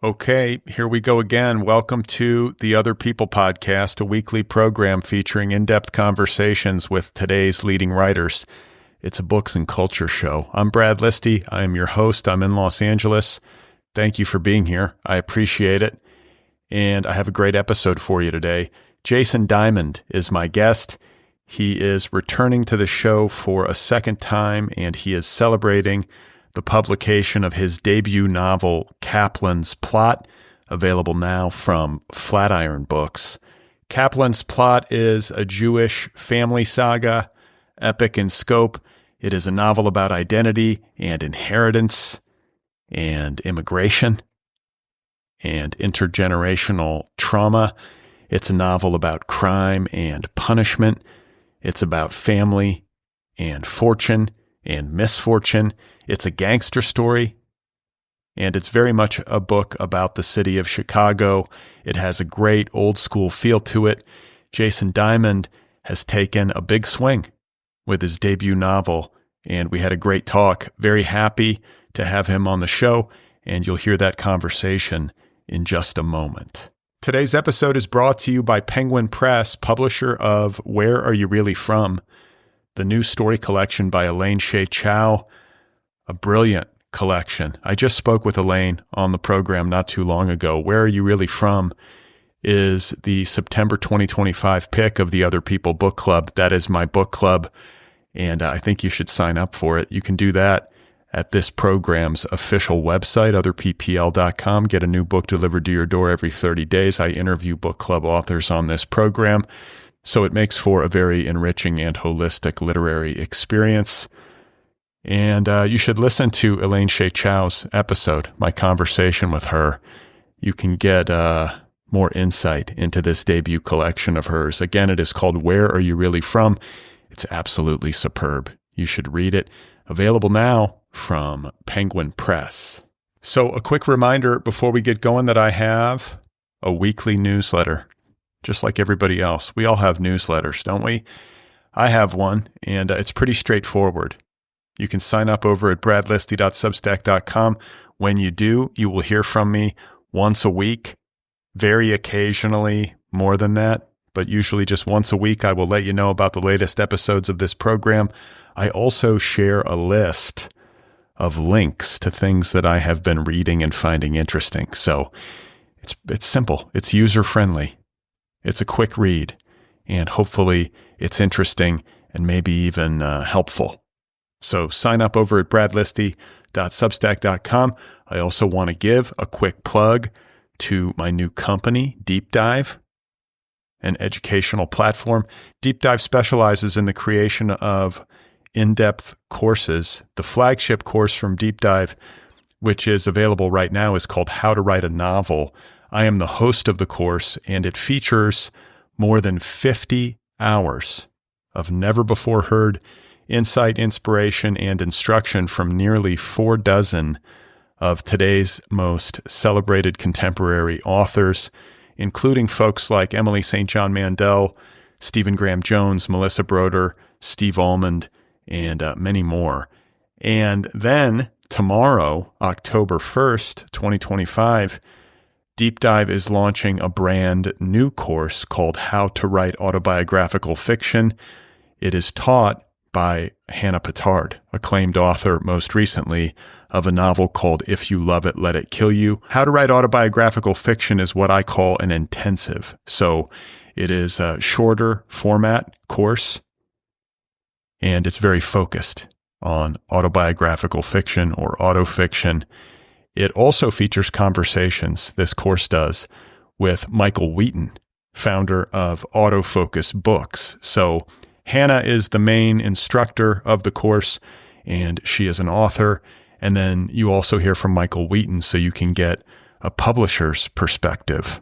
Okay, here we go again. Welcome to the Otherppl podcast, a weekly program featuring in-depth conversations with today's leading writers. It's a books and culture show. I'm Brad Listi. I am your host. I'm in Los Angeles. Thank you for being here. I appreciate it. And I have a great episode for you today. Jason Diamond is my guest. He is returning to the show for a second time, and he is celebrating the publication of his debut novel, Kaplan's Plot, available now from Flatiron Books. Kaplan's Plot is a Jewish family saga, epic in scope. It is a novel about identity and inheritance and immigration and intergenerational trauma. It's a novel about crime and punishment. It's about family and fortune and misfortune. It's a gangster story, and it's very much a book about the city of Chicago. It has a great old school feel to it. Jason Diamond has taken a big swing with his debut novel, and we had a great talk. Very happy to have him on the show, and you'll hear that conversation in just a moment. Today's episode is brought to you by Penguin Press, publisher of Where Are You Really From?, the new story collection by Elaine Shea Chow. A brilliant collection. I just spoke with Elaine on the program not too long ago. Where Are You Really From? Is the September 2025 pick of the Otherppl book club. That is my book club, and I think you should sign up for it. You can do that at this program's official website, otherppl.com. Get a new book delivered to your door every 30 days. I interview book club authors on this program, so it makes for a very enriching and holistic literary experience. And you should listen to Elaine Shea Chow's episode, my conversation with her. You can get more insight into this debut collection of hers. Again, it is called Where Are You Really From? It's absolutely superb. You should read it. Available now from Penguin Press. So a quick reminder before we get going that I have a weekly newsletter, just like everybody else. We all have newsletters, don't we? I have one, and it's pretty straightforward. You can sign up over at bradlisti.substack.com. When you do, you will hear from me once a week, very occasionally more than that, but usually just once a week. I will let you know about the latest episodes of this program. I also share a list of links to things that I have been reading and finding interesting. So it's simple. It's user-friendly. It's a quick read, and hopefully it's interesting and maybe even helpful. So sign up over at bradlisti.substack.com. I also want to give a quick plug to my new company, Deep Dive, an educational platform. Deep Dive specializes in the creation of in-depth courses. The flagship course from Deep Dive, which is available right now, is called How to Write a Novel. I am the host of the course, and it features more than 50 hours of never-before-heard insight, inspiration, and instruction from nearly 4 dozen of today's most celebrated contemporary authors, including folks like Emily St. John Mandel, Stephen Graham Jones, Melissa Broder, Steve Almond, and many more. And then tomorrow, October 1st, 2025, Deep Dive is launching a brand new course called How to Write Autobiographical Fiction. It is taught by Hannah Pittard, acclaimed author most recently of a novel called If You Love It, Let It Kill You. How to Write Autobiographical Fiction is what I call an intensive. So it is a shorter format course, and it's very focused on autobiographical fiction or autofiction. It also features conversations, this course does, with Michael Wheaton, founder of Autofocus Books. So Hannah is the main instructor of the course, and she is an author. And then you also hear from Michael Wheaton, so you can get a publisher's perspective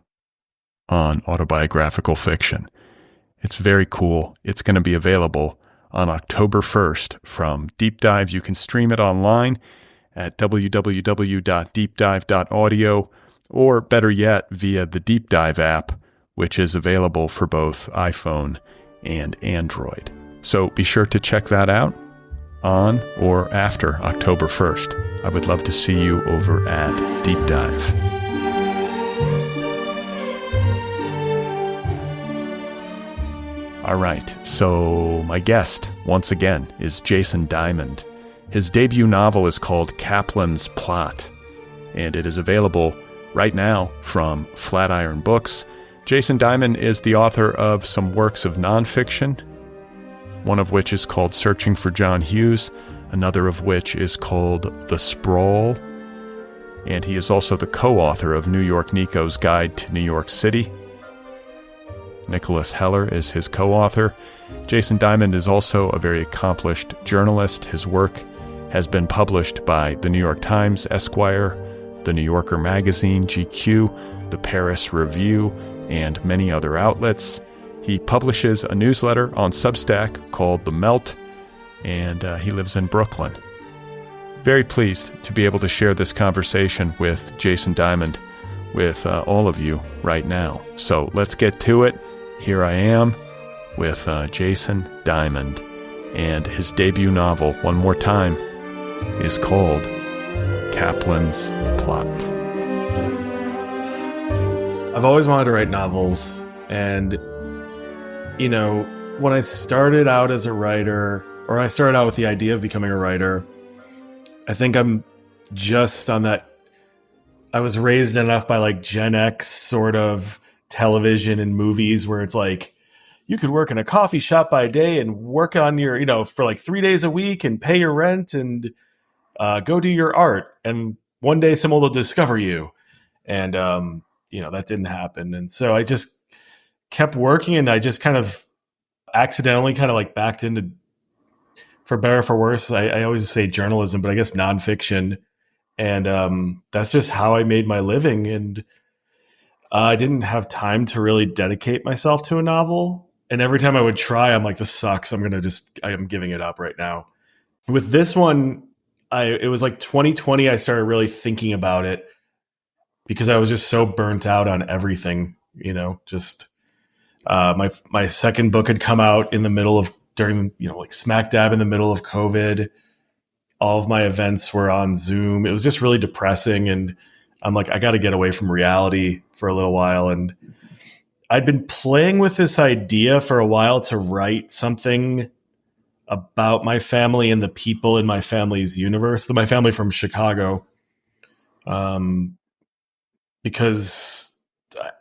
on autobiographical fiction. It's very cool. It's going to be available on October 1st from Deep Dive. You can stream it online at www.deepdive.audio, or better yet, via the Deep Dive app, which is available for both iPhone and Android. So be sure to check that out on or after October 1st. I would love to see you over at Deep Dive. All right, so my guest, once again, is Jason Diamond. His debut novel is called Kaplan's Plot, and it is available right now from Flatiron Books. Jason Diamond is the author of some works of nonfiction, one of which is called Searching for John Hughes, another of which is called The Sprawl, and he is also the co-author of York Nico's Guide to New York City. Nicolas Heller is his co-author. Jason Diamond is also a very accomplished journalist. His work has been published by the New York Times, Esquire, the New Yorker magazine, GQ, the Paris Review, and many other outlets. He publishes a newsletter on Substack called The Melt, and he lives in Brooklyn. Very pleased to be able to share this conversation with Jason Diamond with all of you right now. So let's get to it. Here I am with Jason Diamond, and his debut novel, one more time, is called Kaplan's Plot. I've always wanted to write novels, and, you know, when I started out as a writer, or I started out with the idea of becoming a writer, I think I'm just on that. I was raised enough by like Gen X sort of television and movies where it's like, you could work in a coffee shop by day and work on your, for like 3 days a week and pay your rent and go do your art. And one day someone will discover you. And, that didn't happen. And so I just kept working, and I just kind of accidentally backed into, for better or for worse, I always say journalism, but I guess nonfiction. And that's just how I made my living. And I didn't have time to really dedicate myself to a novel. And every time I would try, I'm like, this sucks. I'm giving it up right now. With this one, it was like 2020, I started really thinking about it because I was just so burnt out on everything, my second book had come out during smack dab in the middle of COVID. All of my events were on Zoom. It was just really depressing. And I'm like, I got to get away from reality for a little while. And I'd been playing with this idea for a while to write something about my family and the people in my family's universe, my family from Chicago. Because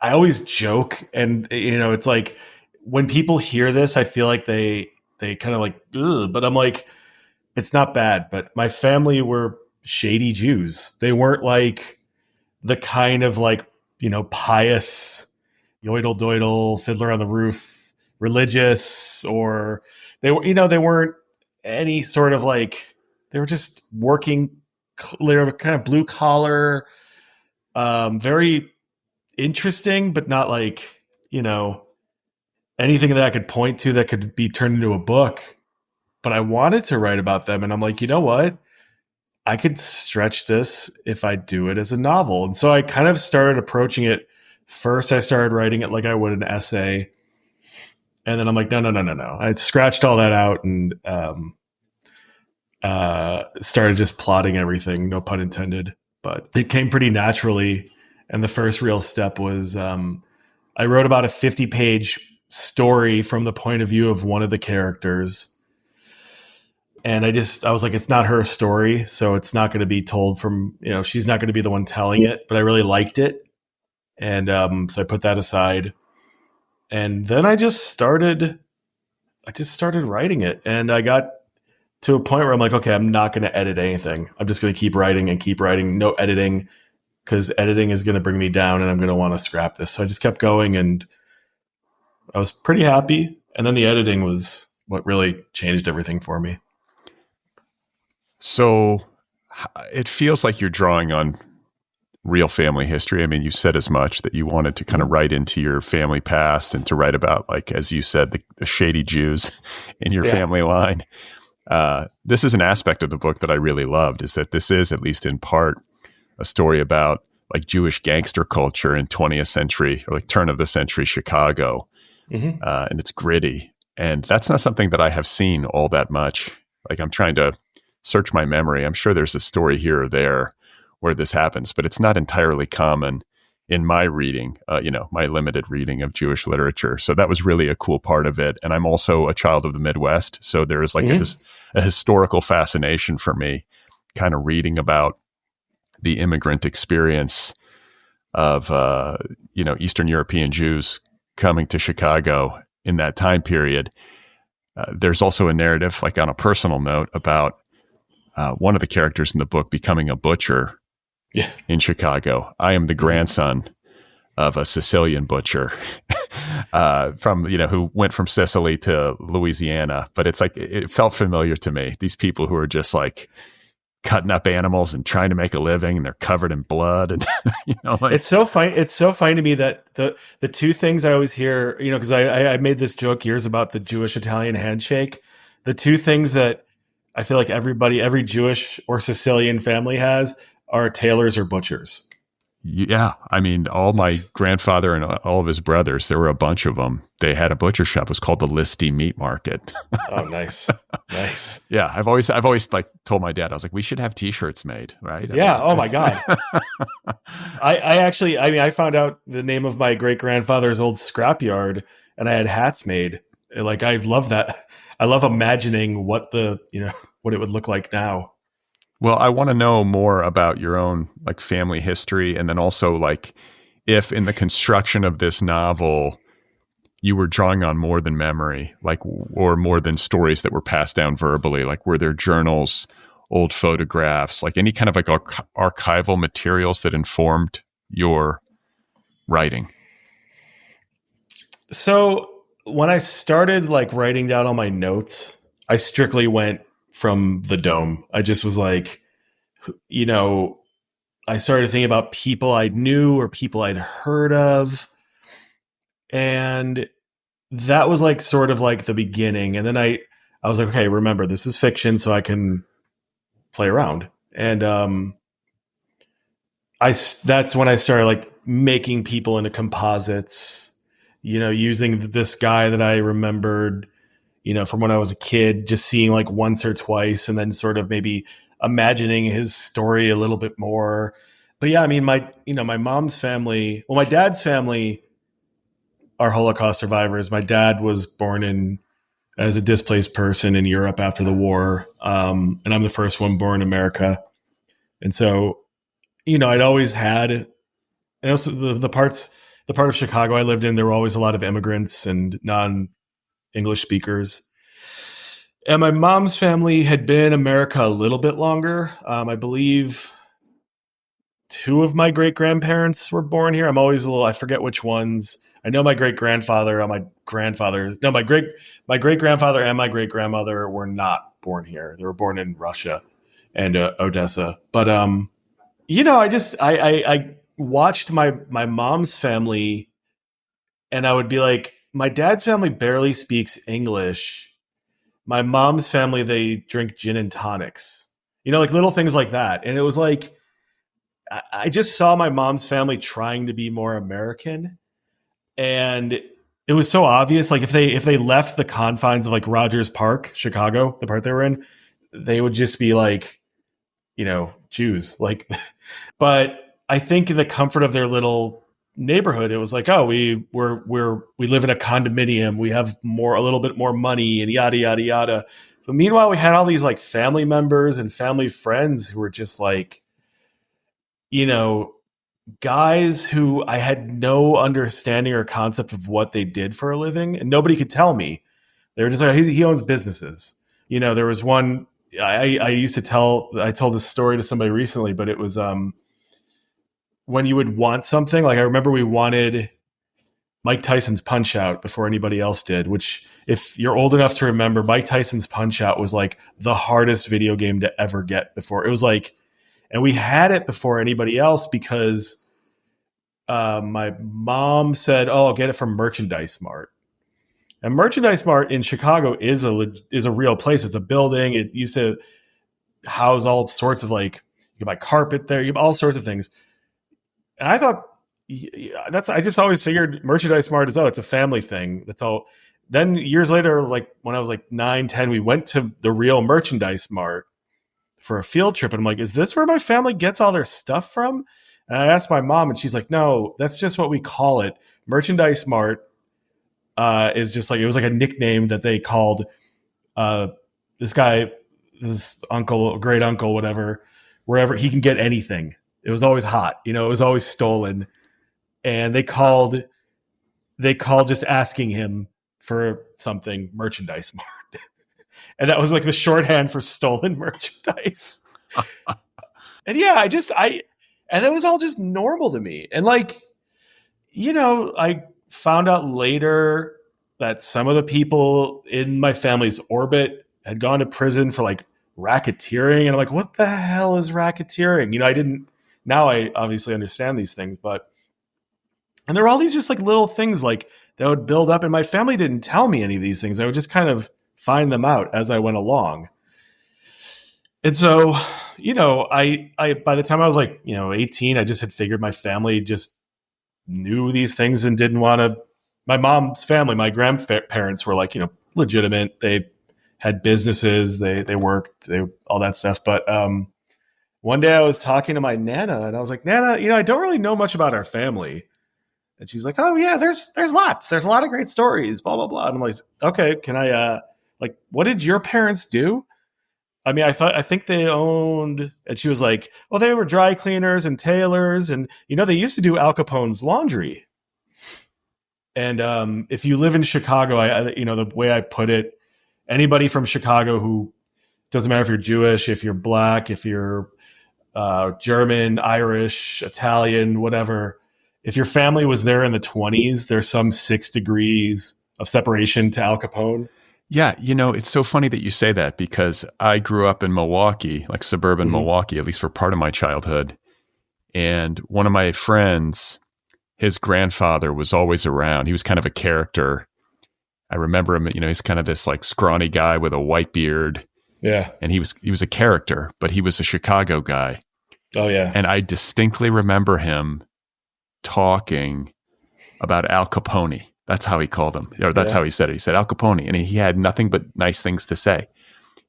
I always joke, and, it's like when people hear this, I feel like they kind of like, ugh, but I'm like, it's not bad. But my family were shady Jews. They weren't like the kind of pious yoidle doidle fiddler on the roof religious, or they weren't any sort of they were just working. They were kind of blue collar, very interesting, but not anything that I could point to that could be turned into a book. But I wanted to write about them. And I'm like, you know what? I could stretch this if I do it as a novel. And so I kind of started approaching it. First, I started writing it like I would an essay. And then I'm like, no. I scratched all that out and started just plotting everything, no pun intended. But it came pretty naturally. And the first real step was I wrote about a 50-page story from the point of view of one of the characters. And I was like, it's not her story, so it's not going to be told from, she's not going to be the one telling it, but I really liked it. And so I put that aside. And then I just started writing it. And I got to a point where I'm like, okay, I'm not going to edit anything. I'm just going to keep writing, no editing, because editing is going to bring me down and I'm going to want to scrap this. So I just kept going, and I was pretty happy. And then the editing was what really changed everything for me. So it feels like you're drawing on real family history. I mean, you said as much, that you wanted to kind of write into your family past and to write about, as you said, the shady Jews in your family line. This is an aspect of the book that I really loved, is that this is, at least in part, a story about Jewish gangster culture in 20th century or turn of the century Chicago. Mm-hmm. And it's gritty. And that's not something that I have seen all that much. I'm trying to search my memory. I'm sure there's a story here or there where this happens, but it's not entirely common in my reading, my limited reading of Jewish literature. So that was really a cool part of it. And I'm also a child of the Midwest. So there is like a historical fascination for me kind of reading about the immigrant experience of, Eastern European Jews coming to Chicago in that time period. There's also a narrative, like on a personal note, about one of the characters in the book becoming a butcher in Chicago. I am the grandson of a Sicilian butcher who went from Sicily to Louisiana. But it's like, it felt familiar to me. These people who are just like cutting up animals and trying to make a living, and they're covered in blood. And it's so funny. It's so funny to me that the two things I always hear, because I made this joke years about the Jewish Italian handshake. The two things that I feel like every Jewish or Sicilian family has are tailors or butchers. Yeah. I mean, all my grandfather and all of his brothers, there were a bunch of them. They had a butcher shop. It was called the Listi Meat Market. Oh, nice. Nice. Yeah. I've always like told my dad, I was like, we should have t-shirts made. Right. Yeah. Oh my God. I found out the name of my great grandfather's old scrapyard, and I had hats made. Like, I love that. I love imagining what what it would look like now. Well, I want to know more about your own like family history, and then also like if in the construction of this novel you were drawing on more than memory, like, or more than stories that were passed down verbally, like were there journals, old photographs, like any kind of like archival materials that informed your writing? So when I started like writing down all my notes, I strictly went from the dome. I just was like, I started thinking about people I knew or people I'd heard of. And that was like sort of like the beginning. And then I was like, okay, remember, this is fiction, so I can play around. And that's when I started like making people into composites, using this guy that I remembered, from when I was a kid, just seeing like once or twice, and then sort of maybe imagining his story a little bit more. But yeah, I mean, my mom's family, well, my dad's family are Holocaust survivors. My dad was born as a displaced person in Europe after the war. And I'm the first one born in America. And so, I'd always had, and also the part of Chicago I lived in, there were always a lot of immigrants and non-English speakers. And my mom's family had been in America a little bit longer. I believe 2 of my great-grandparents were born here. I forget which ones. I know my great-grandfather my great-grandfather and my great-grandmother were not born here. They were born in Russia and Odessa. But, I watched my mom's family, and I would be like, my dad's family barely speaks English. My mom's family, they drink gin and tonics, like little things like that. And it was like, I just saw my mom's family trying to be more American. And it was so obvious. Like if they left the confines of like Rogers Park, Chicago, the part they were in, they would just be like, Jews. Like, but I think in the comfort of their little neighborhood, it was like, oh, we live in a condominium, we have a little bit more money, and yada yada yada. But meanwhile, we had all these like family members and family friends who were just like, guys who I had no understanding or concept of what they did for a living, and nobody could tell me. They were just like, he owns businesses. There was one I told this story to somebody recently, but it was when you would want something, like I remember we wanted Mike Tyson's Punch-Out before anybody else did, which if you're old enough to remember, Mike Tyson's Punch-Out was like the hardest video game to ever get before. It was like, and we had it before anybody else because my mom said, oh, I'll get it from Merchandise Mart. And Merchandise Mart in Chicago is a real place. It's a building. It used to house all sorts of like, you can buy carpet there. You have all sorts of things. And I thought I just always figured Merchandise Mart is, it's a family thing. That's all. Then years later, like when I was like 9, 10, we went to the real Merchandise Mart for a field trip. And I'm like, is this where my family gets all their stuff from? And I asked my mom, and she's like, no, that's just what we call it. Merchandise Mart is just like, it was like a nickname that they called this guy, this uncle, great uncle, whatever, wherever he can get anything. It was always hot, it was always stolen. And they called just asking him for something Merchandise Mart. And that was like the shorthand for stolen merchandise. And yeah, and it was all just normal to me. And like, I found out later that some of the people in my family's orbit had gone to prison for like racketeering. And I'm like, what the hell is racketeering? Now I obviously understand these things, and there were all these just like little things like that would build up. And my family didn't tell me any of these things. I would just kind of find them out as I went along. And so, I by the time I was like, 18, I just had figured my family just knew these things and didn't want to. My mom's family, my grandparents were like, legitimate. They had businesses, they worked, all that stuff. But one day I was talking to my Nana and I was like, Nana, I don't really know much about our family. And she's like, oh yeah, there's lots. There's a lot of great stories, blah, blah, blah. And I'm like, okay, can I, what did your parents do? I mean, I think they owned, and she was like, well, they were dry cleaners and tailors. And, they used to do Al Capone's laundry. And if you live in Chicago, the way I put it, anybody from Chicago who, doesn't matter if you're Jewish, if you're black, if you're German, Irish, Italian, whatever, if your family was there in the 1920s, there's some 6 degrees of separation to Al Capone. Yeah, it's so funny that you say that because I grew up in Milwaukee, like suburban Milwaukee, at least for part of my childhood. And one of my friends, his grandfather was always around. He was kind of a character. I remember him, he's kind of this like scrawny guy with a white beard. Yeah. And he was a character, but he was a Chicago guy. Oh, yeah. And I distinctly remember him talking about Al Capone. That's how he called him, or that's how he said it. He said Al Capone, and he had nothing but nice things to say.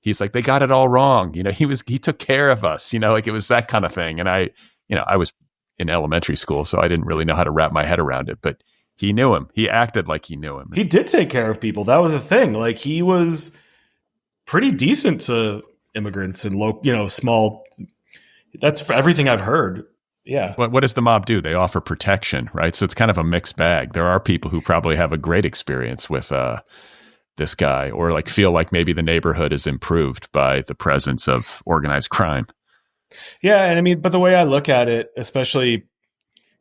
He's like, they got it all wrong. He took care of us, like it was that kind of thing. And I was in elementary school, so I didn't really know how to wrap my head around it, but he knew him. He acted like he knew him. He did take care of people. That was the thing. Like he was pretty decent to immigrants and small. That's for everything I've heard. Yeah. But what does the mob do? They offer protection, right? So it's kind of a mixed bag. There are people who probably have a great experience with this guy, or like feel like maybe the neighborhood is improved by the presence of organized crime. Yeah. And I mean, but the way I look at it, especially,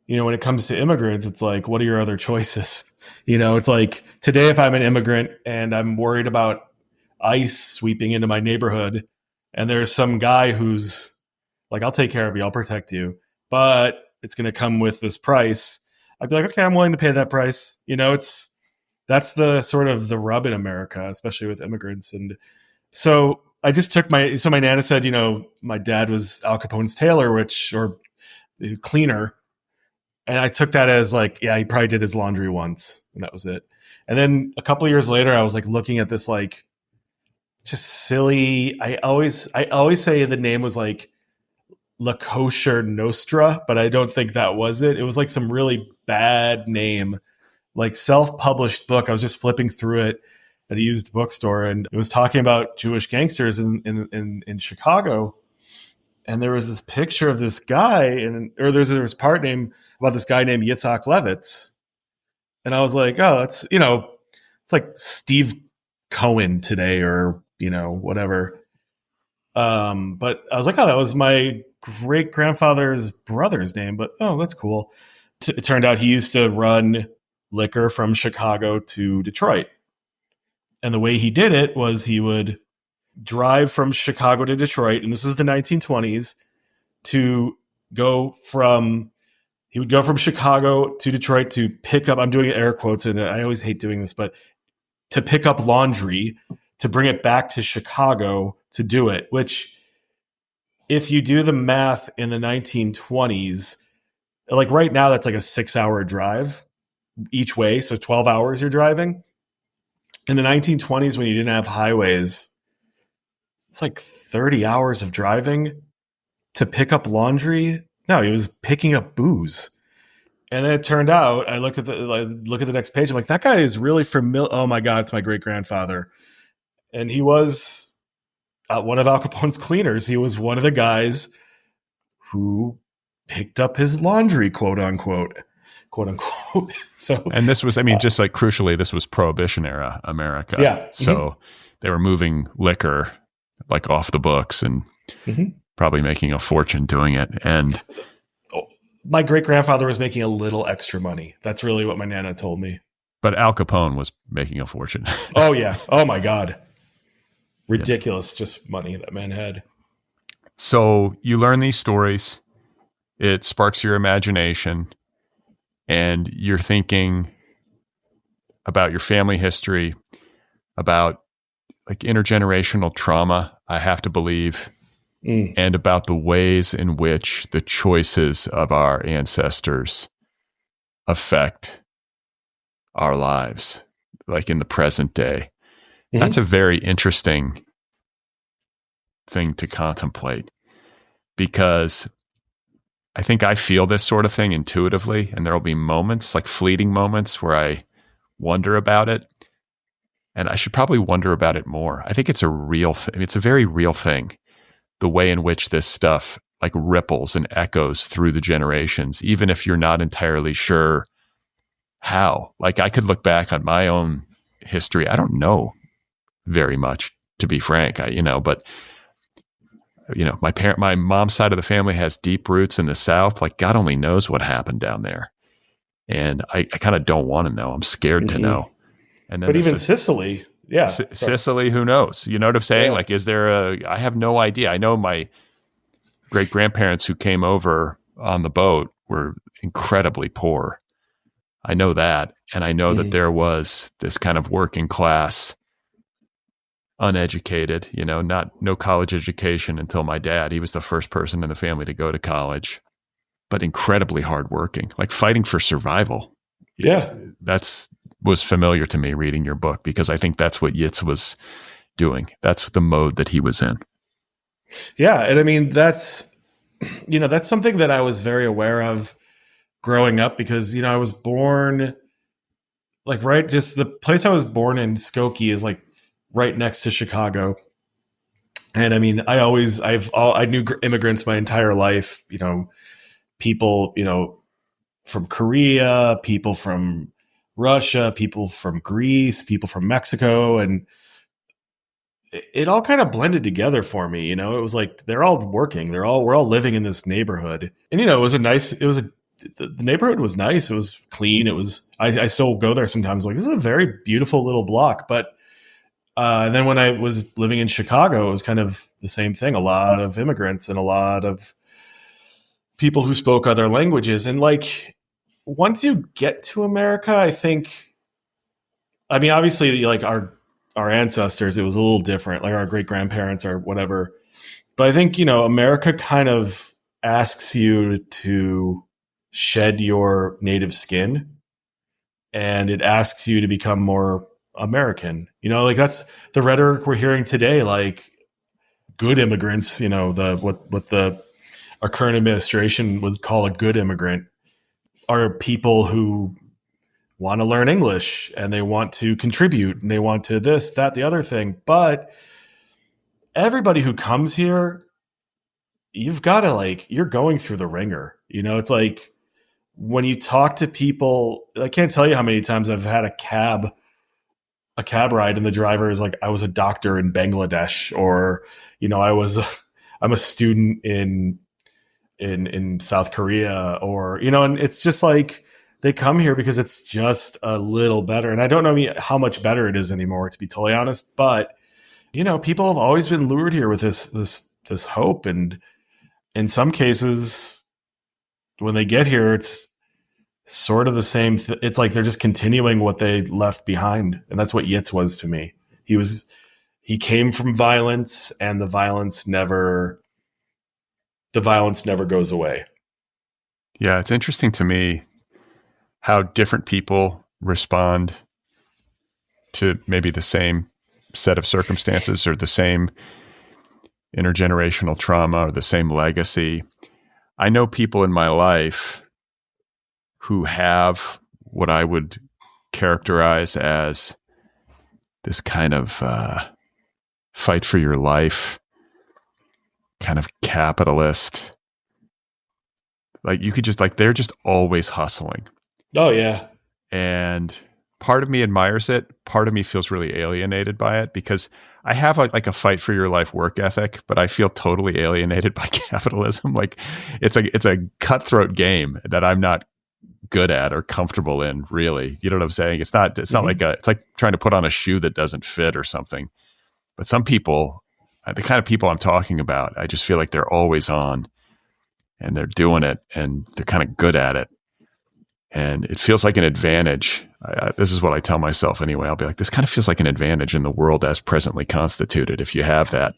when it comes to immigrants, it's like, what are your other choices? It's like today, if I'm an immigrant and I'm worried about ICE sweeping into my neighborhood and there's some guy who's like, I'll take care of you, I'll protect you, but it's going to come with this price. I'd be like, okay, I'm willing to pay that price. That's the sort of the rub in America, especially with immigrants. And so I just took my Nana said, my dad was Al Capone's tailor, or cleaner. And I took that as like, yeah, he probably did his laundry once and that was it. And then a couple of years later, I was like looking at this, like just silly. I always say the name was like La Kosher Nostra, but I don't think that was it. It was like some really bad name, like self-published book. I was just flipping through it at a used bookstore, and it was talking about Jewish gangsters in Chicago. And there was this picture of this guy, or there was part name about this guy named Yitzhak Levitz. And I was like, oh, it's like Steve Cohen today, or whatever. But I was like, oh, that was my great grandfather's brother's name, but oh, that's cool. It turned out he used to run liquor from Chicago to Detroit. And the way he did it was he would drive from Chicago to Detroit, and this is the 1920s, he would go from Chicago to Detroit to pick up, I'm doing air quotes, and I always hate doing this, but to pick up laundry, to bring it back to Chicago to do it, which if you do the math in the 1920s, like right now, that's like a 6-hour drive each way. So 12 hours you're driving. In the 1920s, when you didn't have highways, it's like 30 hours of driving to pick up laundry. No, he was picking up booze. And then it turned out, I look at the next page. I'm like, that guy is really familiar. Oh my God, it's my great grandfather. And he was one of Al Capone's cleaners. He was one of the guys who picked up his laundry, quote unquote. So, and this was, I mean, just like crucially, this was Prohibition era America. Yeah. So they were moving liquor like off the books and probably making a fortune doing it. And my great grandfather was making a little extra money. That's really what my Nana told me. But Al Capone was making a fortune. Oh yeah. Oh my God. Ridiculous, just money that man had. So you learn these stories. It sparks your imagination, and you're thinking about your family history, about like intergenerational trauma, I have to believe, and about the ways in which the choices of our ancestors affect our lives, like in the present day. That's a very interesting thing to contemplate, because I think I feel this sort of thing intuitively, and there will be moments, like fleeting moments, where I wonder about it, and I should probably wonder about it more. I think it's a real thing. It's a very real thing, the way in which this stuff like ripples and echoes through the generations, even if you're not entirely sure how. Like I could look back on my own history. I don't know very much, to be frank, but my mom's side of the family has deep roots in the South. Like God only knows what happened down there. And I kind of don't want to know. I'm scared to know. And then but even Sicily, yeah. Sicily, who knows? You know what I'm saying? Yeah. Like, I have no idea. I know my great grandparents who came over on the boat were incredibly poor. I know that. And I know that there was this kind of working class, uneducated, no college education until my dad. He was the first person in the family to go to college, but incredibly hardworking, like fighting for survival. Yeah. Was familiar to me reading your book, because I think that's what Yitz was doing. That's the mode that he was in. Yeah. And I mean, that's something that I was very aware of growing up, because, I was born just the place I was born in, Skokie, is like right next to Chicago. And I mean, I knew immigrants my entire life, people, from Korea, people from Russia, people from Greece, people from Mexico. And it all kind of blended together for me. It was like, they're all working. We're all living in this neighborhood. And, the neighborhood was nice. It was clean. I still go there sometimes. Like, this is a very beautiful little block. But then when I was living in Chicago, it was kind of the same thing. A lot of immigrants and a lot of people who spoke other languages. And like, once you get to America, obviously like our ancestors, it was a little different, like our great grandparents or whatever. But I think, America kind of asks you to shed your native skin, and it asks you to become more American. Like that's the rhetoric we're hearing today. Like good immigrants, our current administration would call a good immigrant, are people who want to learn English and they want to contribute and they want to this, that, the other thing. But everybody who comes here, you've got to you're going through the ringer. It's like when you talk to people, I can't tell you how many times I've had a cab ride and the driver is like, I was a doctor in Bangladesh, or, I'm a student in South Korea, or, and it's just like, they come here because it's just a little better. And I don't know how much better it is anymore, to be totally honest, but people have always been lured here with this hope. And in some cases, when they get here, it's sort of the same. It's like they're just continuing what they left behind. And that's what Yitz was to me. He came from violence, and the violence never goes away. Yeah. It's interesting to me how different people respond to maybe the same set of circumstances or the same intergenerational trauma or the same legacy. I know people in my life who have what I would characterize as this kind of fight for your life, kind of capitalist. Like you could just like, they're just always hustling. Oh yeah. And part of me admires it. Part of me feels really alienated by it because I have like a fight for your life work ethic, but I feel totally alienated by capitalism. Like it's a cutthroat game that I'm not good at or comfortable in, really. You know what I'm saying? It's not like it's like trying to put on a shoe that doesn't fit or something. But some people, the kind of people I'm talking about, I just feel like they're always on and they're doing it and they're kind of good at it. And it feels like an advantage. This is what I tell myself anyway. I'll be like, this kind of feels like an advantage in the world as presently constituted. If you have that,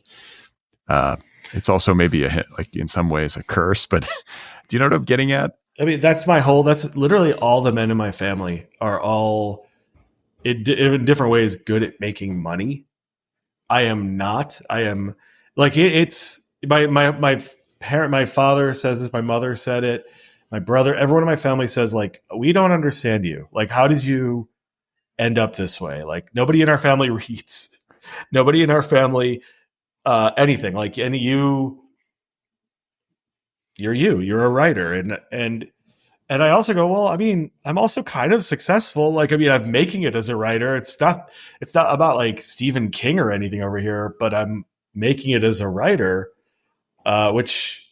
it's also maybe like in some ways a curse, but do you know what I'm getting at? I mean, that's literally all the men in my family are all in different ways good at making money. I am not. I am like, it's my parent, my father says this, my mother said it, my brother, everyone in my family says like, we don't understand you. Like, how did you end up this way? Like nobody in our family reads, nobody in our family, anything like, and you're a writer. And I also go, well, I mean, I'm also kind of successful. Like, I mean, I'm making it as a writer. It's not about like Stephen King or anything over here, but I'm making it as a writer, which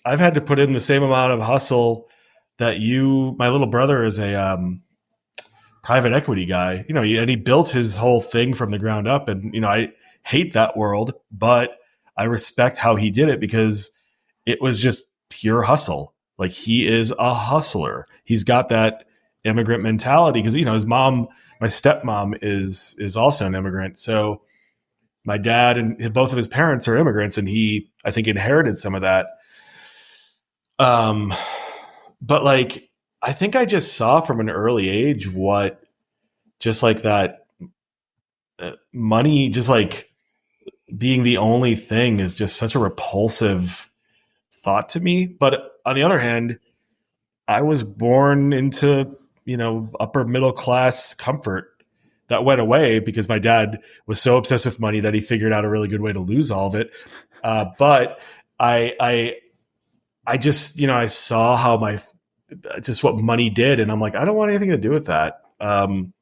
I've had to put in the same amount of hustle that my little brother is a private equity guy, you know, and he built his whole thing from the ground up. And, you know, I hate that world, but I respect how he did it because it was just pure hustle. Like he is a hustler. He's got that immigrant mentality because, you know, his mom, my stepmom is also an immigrant. So my dad and both of his parents are immigrants and he, I think, inherited some of that. But like, I think I just saw from an early age what just like that money, just like being the only thing is just such a repulsive thought to me. But on the other hand, I was born into, you know, upper middle class comfort that went away because my dad was so obsessed with money that he figured out a really good way to lose all of it. But I just, you know, I saw how what money did. And I'm like, I don't want anything to do with that. And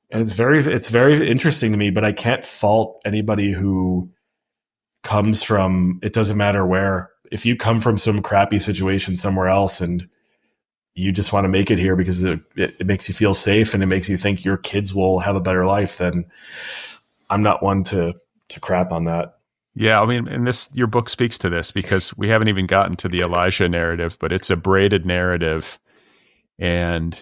it's very interesting to me, but I can't fault anybody who comes from, it doesn't matter where. If you come from some crappy situation somewhere else and you just want to make it here because it makes you feel safe and it makes you think your kids will have a better life, then I'm not one to crap on that. Yeah, I mean, and your book speaks to this because we haven't even gotten to the Elijah narrative, but it's a braided narrative. And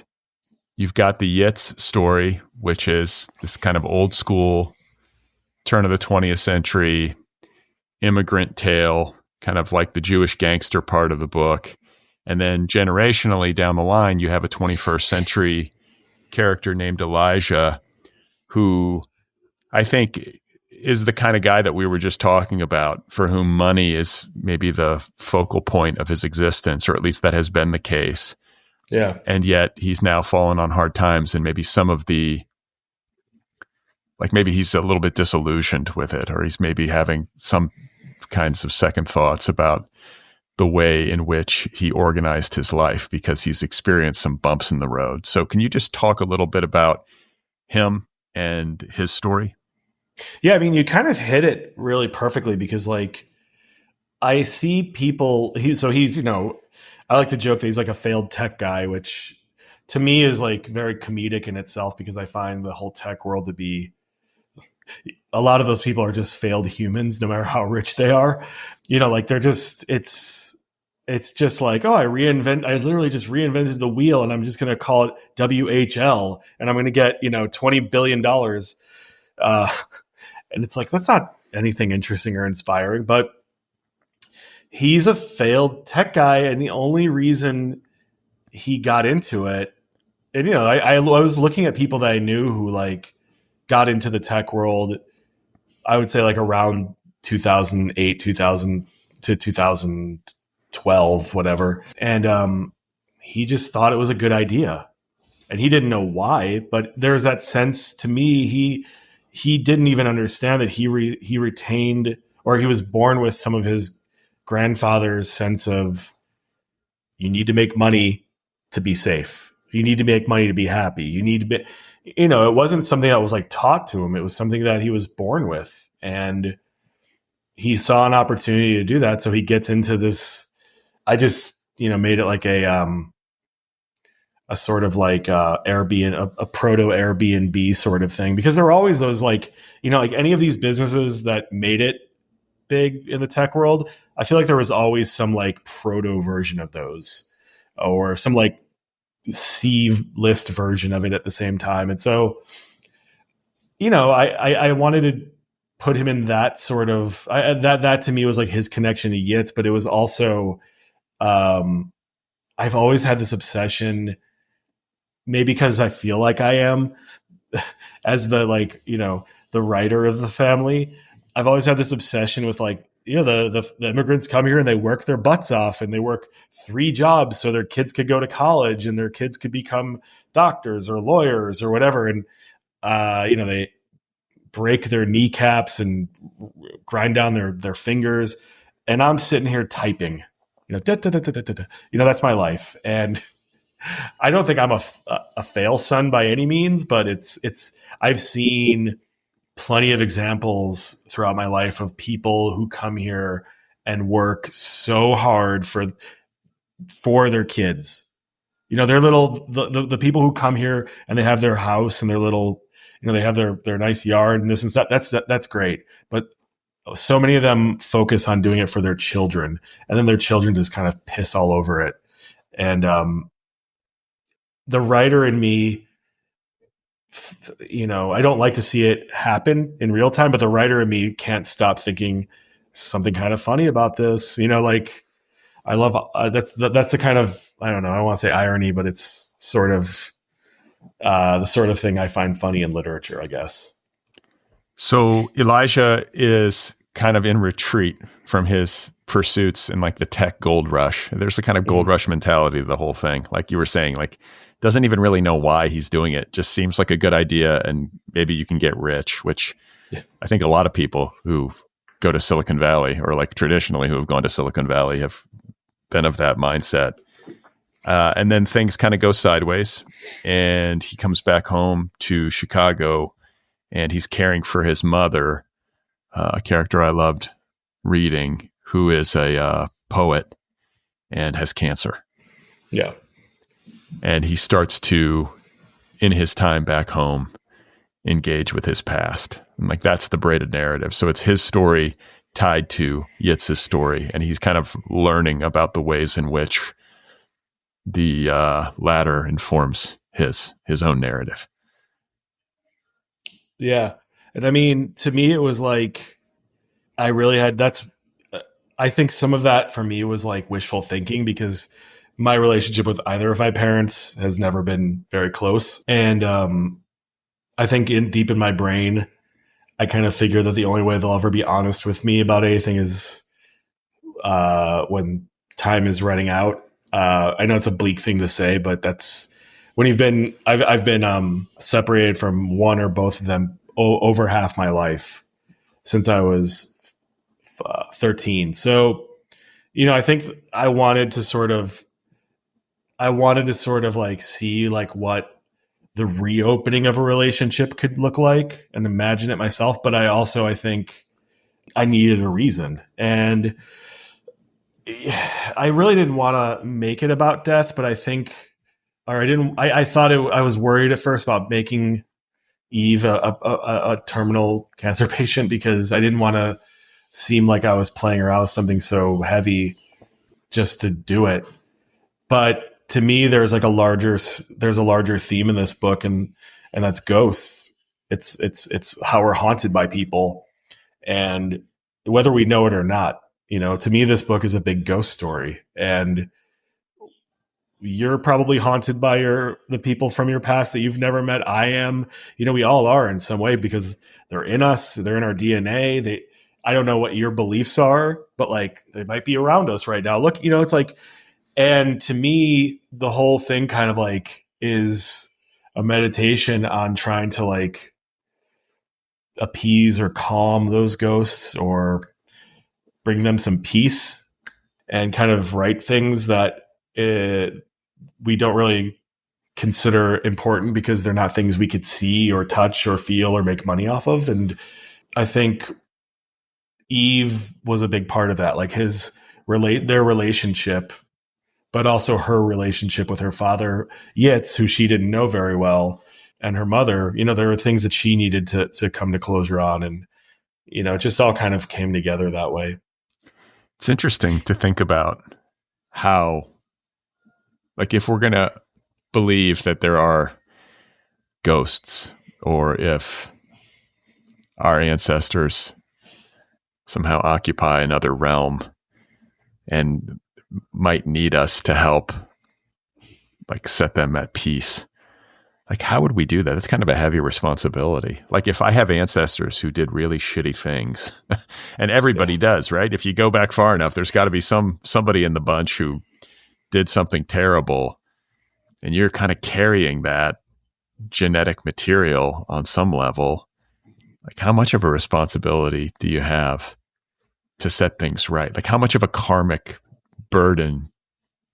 you've got the Yitz story, which is this kind of old school turn of the 20th century immigrant tale, kind of like the Jewish gangster part of the book. And then generationally down the line, you have a 21st century character named Elijah, who I think is the kind of guy that we were just talking about, for whom money is maybe the focal point of his existence, or at least that has been the case. Yeah. And yet he's now fallen on hard times, and maybe maybe he's a little bit disillusioned with it, or he's maybe having some kinds of second thoughts about the way in which he organized his life because he's experienced some bumps in the road. So can you just talk a little bit about him and his story? Yeah, I mean, you kind of hit it really perfectly because, like, I see people. He's, you know, I like to joke that he's like a failed tech guy, which to me is like very comedic in itself because I find the whole tech world to be, a lot of those people are just failed humans, no matter how rich they are. You know, like they're just, it's just like, oh, I literally just reinvented the wheel and I'm just going to call it WHL and I'm going to get, you know, $20 billion. And it's like, that's not anything interesting or inspiring, but he's a failed tech guy. And the only reason he got into it, and, you know, I was looking at people that I knew who like got into the tech world, I would say like around 2008, 2000 to 2000, 12, whatever. And he just thought it was a good idea. And he didn't know why, but there's that sense to me, he didn't even understand that he retained, or he was born with some of his grandfather's sense of, you need to make money to be safe. You need to make money to be happy. You need to be, it wasn't something that was like taught to him. It was something that he was born with. And he saw an opportunity to do that. So he gets into this. I just, made it like a sort of like Airbnb, a proto Airbnb sort of thing, because there were always those like any of these businesses that made it big in the tech world. I feel like there was always some like proto version of those, or some like C list version of it at the same time. And so, I wanted to put him in that sort of, that to me was like his connection to Yitz, but it was also, I've always had this obsession, maybe because I feel like I am as the like, the writer of the family. I've always had this obsession with like, the immigrants come here and they work their butts off and they work 3 jobs so their kids could go to college and their kids could become doctors or lawyers or whatever. And, they break their kneecaps and grind down their fingers. And I'm sitting here typing, that's my life. And I don't think I'm a fail son by any means, but I've seen plenty of examples throughout my life of people who come here and work so hard for their kids. They're little, the people who come here and they have their house and their little, they have their nice yard and this and that. That's great. But so many of them focus on doing it for their children, and then their children just kind of piss all over it. And, the writer in me, I don't like to see it happen in real time, but the writer in me can't stop thinking something kind of funny about this. Like I love that's the kind of, I don't know, I don't want to say irony, but it's sort of the sort of thing I find funny in literature, I guess. So Elijah is kind of in retreat from his pursuits in like the tech gold rush. There's a kind of gold rush mentality to the whole thing. Like you were saying, like doesn't even really know why he's doing it. Just seems like a good idea. And maybe you can get rich, which I think a lot of people who go to Silicon Valley, or like traditionally who have gone to Silicon Valley, have been of that mindset. And then things kind of go sideways and he comes back home to Chicago and he's caring for his mother, a character I loved reading, who is a poet and has cancer. Yeah. And he starts to, in his time back home, engage with his past. And like that's the braided narrative. So it's his story tied to Yitz's story. And he's kind of learning about the ways in which the latter informs his own narrative. Yeah. And I mean, to me, it was like, I think some of that for me was like wishful thinking, because my relationship with either of my parents has never been very close. And I think deep in my brain, I kind of figure that the only way they'll ever be honest with me about anything is when time is running out. I know it's a bleak thing to say, but that's when I've been separated from one or both of them over half my life since I was 13. So, I think I wanted to sort of like see like what the reopening of a relationship could look like and imagine it myself. But I think I needed a reason. And I really didn't want to make it about death, but I was worried at first about making Eve a terminal cancer patient, because I didn't want to seem like I was playing around with something so heavy just to do it. But to me, there's a larger theme in this book, and that's ghosts. It's how we're haunted by people, and whether we know it or not. To me, this book is a big ghost story, and you're probably haunted by the people from your past that you've never met. I am. We all are in some way, because they're in us. They're in our DNA. I don't know what your beliefs are, but like they might be around us right now. Look, it's like, and to me, the whole thing kind of like is a meditation on trying to like appease or calm those ghosts or bring them some peace and kind of write things that we don't really consider important because they're not things we could see or touch or feel or make money off of. And I think Eve was a big part of that, like their relationship, but also her relationship with her father, Yitz, who she didn't know very well, and her mother. There were things that she needed to come to closure on. And, it just all kind of came together that way. It's interesting to think about how, like, if we're going to believe that there are ghosts, or if our ancestors somehow occupy another realm and might need us to help, like, set them at peace. Like, how would we do that? It's kind of a heavy responsibility. Like, if I have ancestors who did really shitty things, and everybody does, right? If you go back far enough, there's got to be somebody in the bunch who did something terrible, and you're kind of carrying that genetic material on some level. Like, how much of a responsibility do you have to set things right? Like, how much of a karmic burden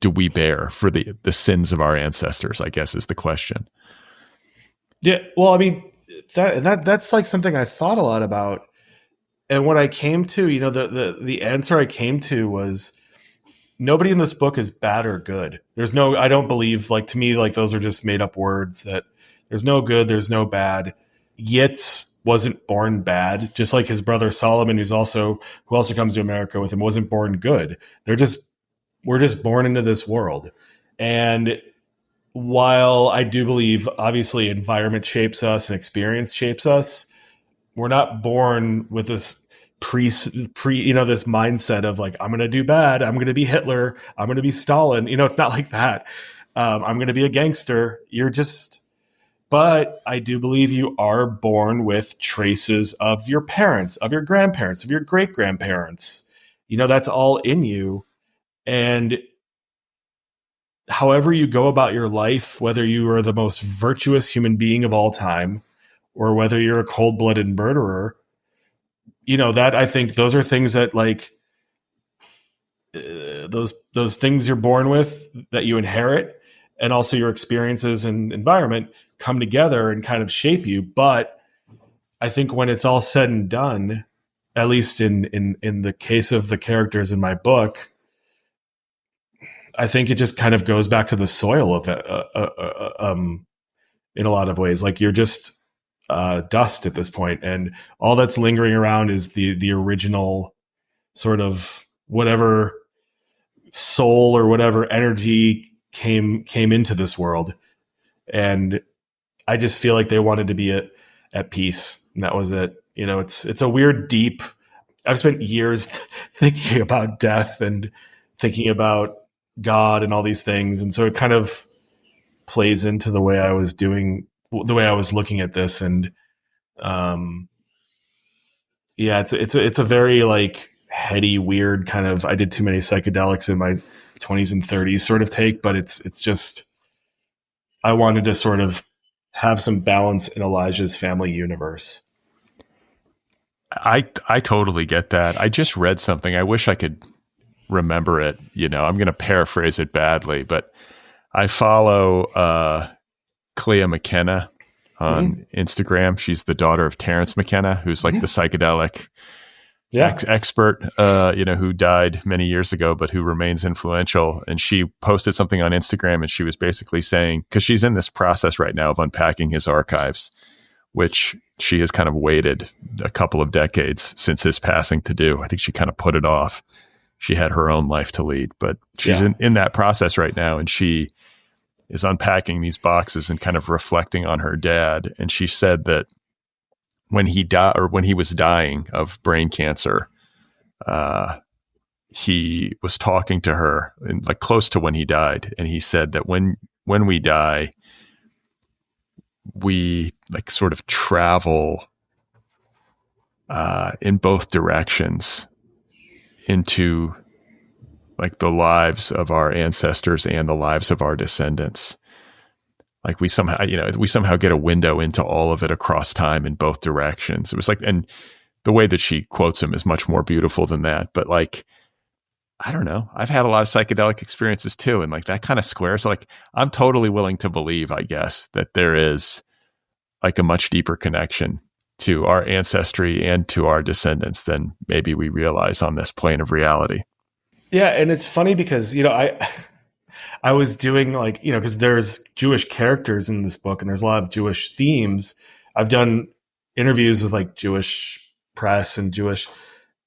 do we bear for the sins of our ancestors, I guess, is the question. Yeah, well, I mean, that's like something I thought a lot about. And what I came to, the answer I came to was nobody in this book is bad or good. I don't believe, like, to me, like, those are just made up words, that there's no good, there's no bad. Yitz wasn't born bad, just like his brother Solomon, who also comes to America with him, wasn't born good. We're just born into this world. And while I do believe, obviously, environment shapes us and experience shapes us, we're not born with this this mindset of like, I'm going to do bad. I'm going to be Hitler. I'm going to be Stalin. It's not like that. I'm going to be a gangster. But I do believe you are born with traces of your parents, of your grandparents, of your great grandparents. That's all in you. And however you go about your life, whether you are the most virtuous human being of all time or whether you're a cold-blooded murderer, that I think those are things that, like, those things you're born with, that you inherit, and also your experiences and environment come together and kind of shape you. But I think when it's all said and done, at least in the case of the characters in my book, I think it just kind of goes back to the soil of it, in a lot of ways. Like, you're just dust at this point, and all that's lingering around is the original sort of whatever soul or whatever energy came into this world. And I just feel like they wanted to be at peace, and that was it. It's a weird, deep. I've spent years thinking about death and thinking about God and all these things. And so it kind of plays into the way I was looking at this. And, it's a very, like, heady, weird kind of, I did too many psychedelics in my 20s and 30s sort of take, but it's just, I wanted to sort of have some balance in Elijah's family universe. I totally get that. I just read something. I wish I could remember it. I'm going to paraphrase it badly, but I follow Clea McKenna on Instagram. She's the daughter of Terrence McKenna, who's like the psychedelic expert, who died many years ago, but who remains influential. And she posted something on Instagram, and she was basically saying, because she's in this process right now of unpacking his archives, which she has kind of waited a couple of decades since his passing to do. I think she kind of put it off. She had her own life to lead, but she's in that process right now. And she is unpacking these boxes and kind of reflecting on her dad. And she said that when he died, or when he was dying of brain cancer, he was talking to her, and like close to when he died. And he said that when we die, we like sort of travel in both directions into like the lives of our ancestors and the lives of our descendants. Like we somehow get a window into all of it across time in both directions. It was like, and the way that she quotes him is much more beautiful than that. But like, I don't know. I've had a lot of psychedelic experiences too. And like that kind of squares, like I'm totally willing to believe, I guess, that there is like a much deeper connection to our ancestry and to our descendants than maybe we realize on this plane of reality. Yeah. And it's funny because, I was doing like, because there's Jewish characters in this book and there's a lot of Jewish themes. I've done interviews with like Jewish press and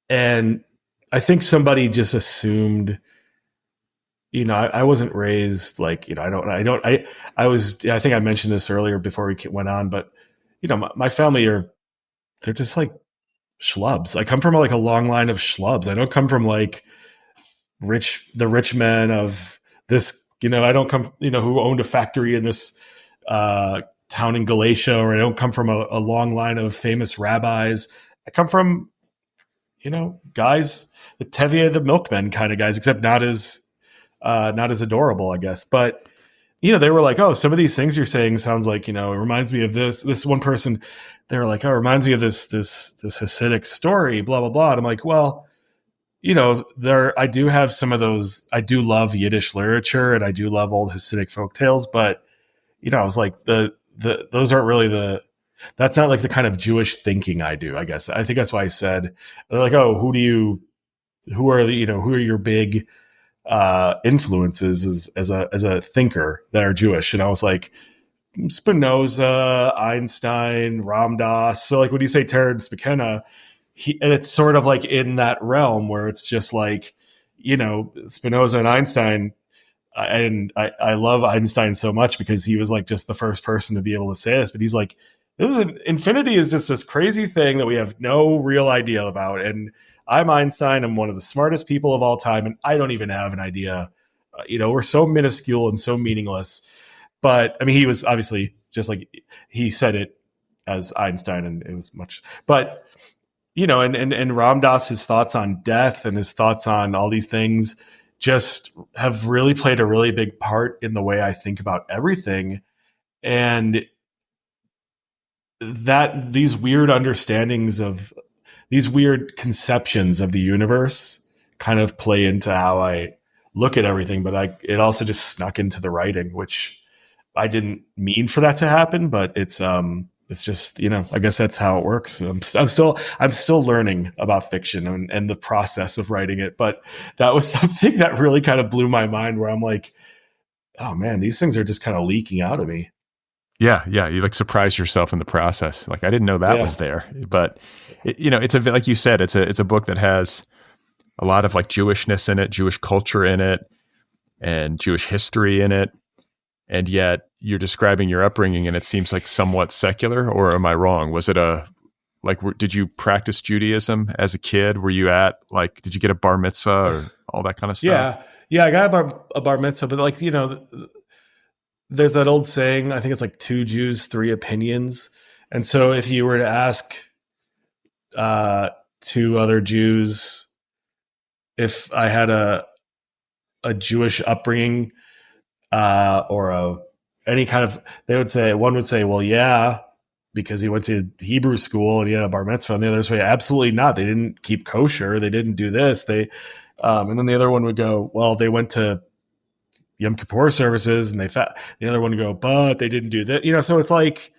and I think somebody just assumed, I wasn't raised like, I think I mentioned this earlier before we went on, but my family they're just like schlubs. I come from like a long line of schlubs. I don't come from like the rich men of this, I don't come, who owned a factory in this town in Galatia, or I don't come from a long line of famous rabbis. I come from, guys, the Tevye the milkmen kind of guys, except not as adorable, I guess. But, they were like, oh, some of these things you're saying sounds like, it reminds me of this one person. They were like, oh, it reminds me of this Hasidic story, blah, blah, blah. And I'm like, well, I do have some of those. I do love Yiddish literature and I do love old Hasidic folktales, but I was like those aren't really that's not like the kind of Jewish thinking I do, I guess. I think that's why I said, they're like, oh, who are your big influences as a thinker that are Jewish? And I was like, Spinoza, Einstein, Ram Dass. So like when you say Terence McKenna, and it's sort of like in that realm where it's just like, Spinoza and Einstein. I love Einstein so much because he was like just the first person to be able to say this, but he's like, infinity is just this crazy thing that we have no real idea about. And I'm Einstein. I'm one of the smartest people of all time. And I don't even have an idea. We're so minuscule and so meaningless. But I mean, he was obviously just like, he said it as Einstein and it was much, but and Ram Dass, his thoughts on death and his thoughts on all these things just have really played a really big part in the way I think about everything. And that these weird understandings of these weird conceptions of the universe kind of play into how I look at everything. But it also just snuck into the writing, which I didn't mean for that to happen, but it's just, I guess that's how it works. I'm still learning about fiction and the process of writing it. But that was something that really kind of blew my mind, where I'm like, oh man, these things are just kind of leaking out of me. Yeah. You like surprise yourself in the process. Like I didn't know that was there, but it's like you said, it's a book that has a lot of like Jewishness in it, Jewish culture in it, and Jewish history in it. And yet you're describing your upbringing and it seems like somewhat secular, or am I wrong? Was it did you practice Judaism as a kid? Were you did you get a bar mitzvah or all that kind of stuff? Yeah. I got a bar mitzvah, but like, there's that old saying, I think it's like 2 Jews, 3 opinions. And so if you were to ask 2 other Jews if I had a Jewish upbringing, or any kind of, one would say, well, yeah, because he went to Hebrew school and he had a bar mitzvah, and the other would say, absolutely not. They didn't keep kosher. They didn't do this. And then the other one would go, well, they went to Yom Kippur services and the other one would go, but they didn't do that. So it's like,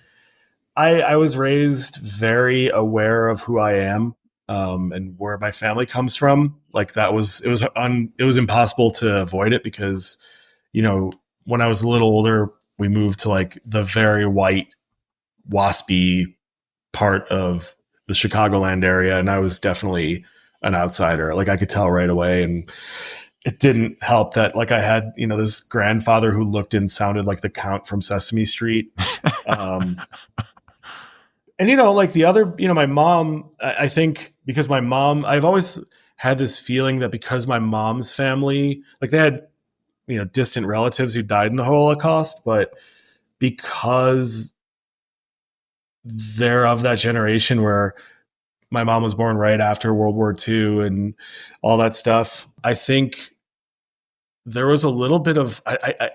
I was raised very aware of who I am, and where my family comes from. Like it was impossible to avoid it because, when I was a little older, we moved to like the very white, waspy part of the Chicagoland area. And I was definitely an outsider. Like I could tell right away. And it didn't help that like I had, this grandfather who looked and sounded like the Count from Sesame Street. And, like the other, my mom, I think because my mom, I've always had this feeling that because my mom's family, like they had, distant relatives who died in the Holocaust, but because they're of that generation where my mom was born right after World War II and all that stuff. I think there was a little bit of, I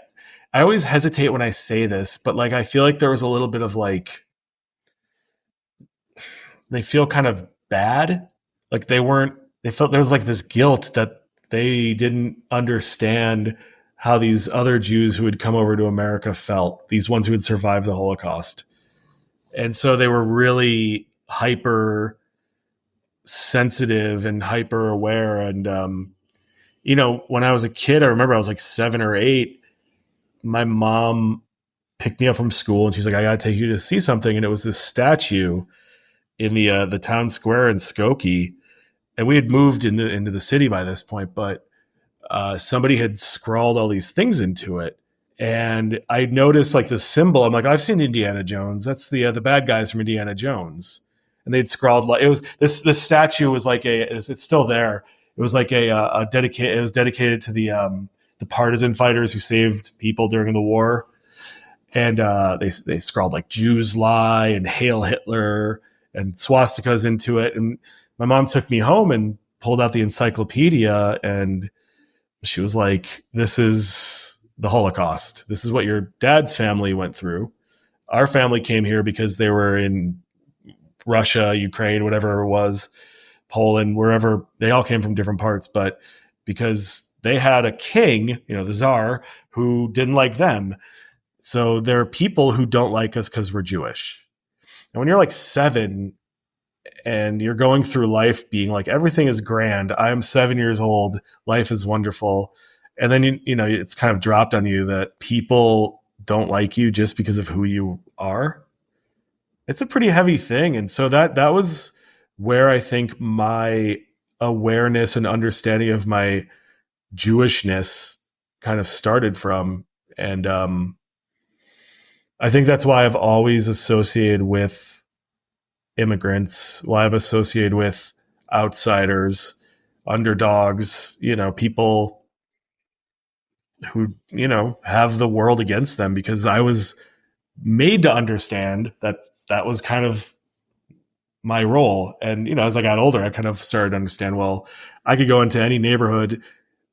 always hesitate when I say this, but like, I feel like there was a little bit of like, they feel kind of bad. Like they felt there was like this guilt that they didn't understand how these other Jews who had come over to America felt, these ones who had survived the Holocaust. And so they were really hyper sensitive and hyper aware. And, when I was a kid, I remember I was like 7 or 8, my mom picked me up from school and she's like, I got to take you to see something. And it was this statue in the town square in Skokie. And we had moved into the city by this point, but somebody had scrawled all these things into it. And I noticed like the symbol. I'm like, I've seen Indiana Jones. That's the bad guys from Indiana Jones. And they'd scrawled like, it was this statue was like it's still there. It was like it was dedicated to the partisan fighters who saved people during the war. And they scrawled like Jews lie and Hail Hitler and swastikas into it. And my mom took me home and pulled out the encyclopedia, and she was like, this is the Holocaust. This is what your dad's family went through. Our family came here because they were in Russia, Ukraine, whatever it was, Poland, wherever. They all came from different parts, but because they had a king, the Tsar, who didn't like them. So there are people who don't like us because we're Jewish. And when you're like 7 and you're going through life being like, everything is grand, I'm 7 years old, life is wonderful. And then, it's kind of dropped on you that people don't like you just because of who you are. It's a pretty heavy thing. And so that was where I think my awareness and understanding of my Jewishness kind of started from. And I think that's why I've always associated with immigrants, why I've associated with outsiders, underdogs, people who, have the world against them, because I was made to understand that was kind of my role. And, as I got older, I kind of started to understand, well, I could go into any neighborhood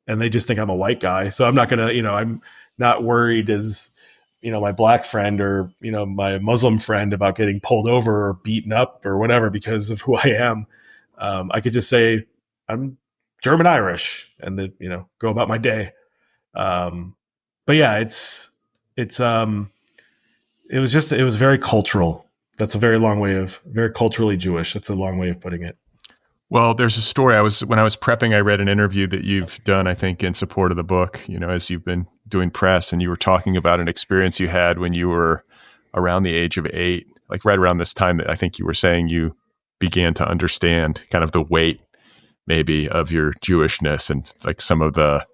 and they just think I'm a white guy. So I'm not going to, I'm not worried as, my black friend or, my Muslim friend about getting pulled over or beaten up or whatever because of who I am. I could just say I'm German Irish and then, go about my day. But yeah, it was very cultural. That's a very culturally Jewish. That's a long way of putting it. Well, there's a story. When I was prepping, I read an interview that you've done, I think, in support of the book, as you've been doing press, and you were talking about an experience you had when you were around the age of 8, like right around this time that I think you were saying you began to understand kind of the weight maybe of your Jewishness and like some of the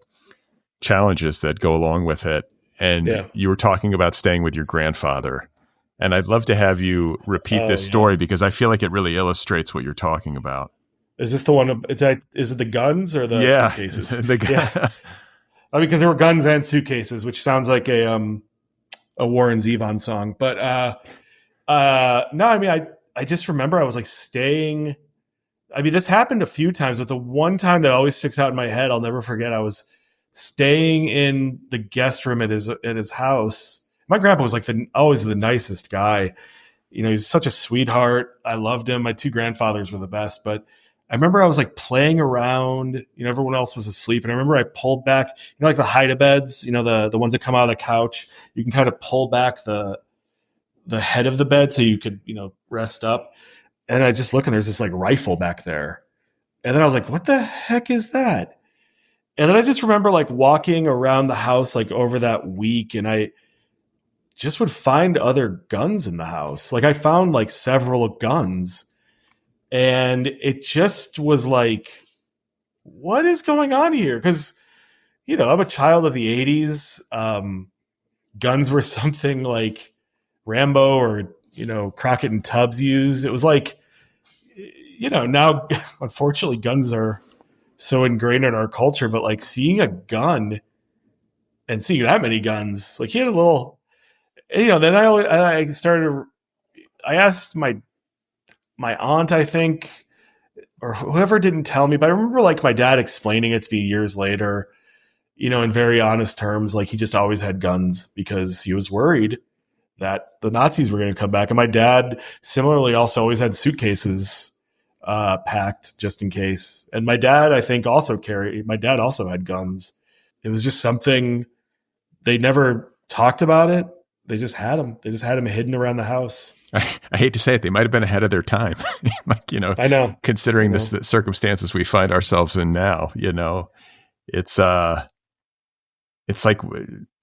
challenges that go along with it. And you were talking about staying with your grandfather. And I'd love to have you repeat this story because I feel like it really illustrates what you're talking about. Is this the one? Is it the guns or the suitcases? Yeah. Because there were guns and suitcases, which sounds like a Warren Zevon song. But no, I just remember I was like staying. This happened a few times, but the one time that always sticks out in my head, I'll never forget. I was staying in the guest room at his house. My grandpa was like always the nicest guy. He's such a sweetheart. I loved him. My 2 grandfathers were the best, but I remember I was like playing around, everyone else was asleep. And I remember I pulled back, like the hide-a-beds, the ones that come out of the couch, you can kind of pull back the head of the bed so you could, rest up. And I just look and there's this like rifle back there. And then I was like, what the heck is that? And then I just remember like walking around the house, like over that week. And I just would find other guns in the house. Like I found like several guns. And it just was like, what is going on here? Because, I'm a child of the 80s. Guns were something like Rambo or, Crockett and Tubbs used. It was like, now, unfortunately, guns are so ingrained in our culture. But like seeing a gun and seeing that many guns, like he had a little, then I asked my aunt, I think, or whoever didn't tell me, but I remember like my dad explaining it to me years later, in very honest terms. Like he just always had guns because he was worried that the Nazis were going to come back. And my dad similarly also always had suitcases packed just in case. And my dad, I think, my dad also had guns. It was just something, they never talked about it. They just had them. They just had them hidden around the house. I hate to say it, they might have been ahead of their time. Like, I know. Considering the circumstances we find ourselves in now, it's like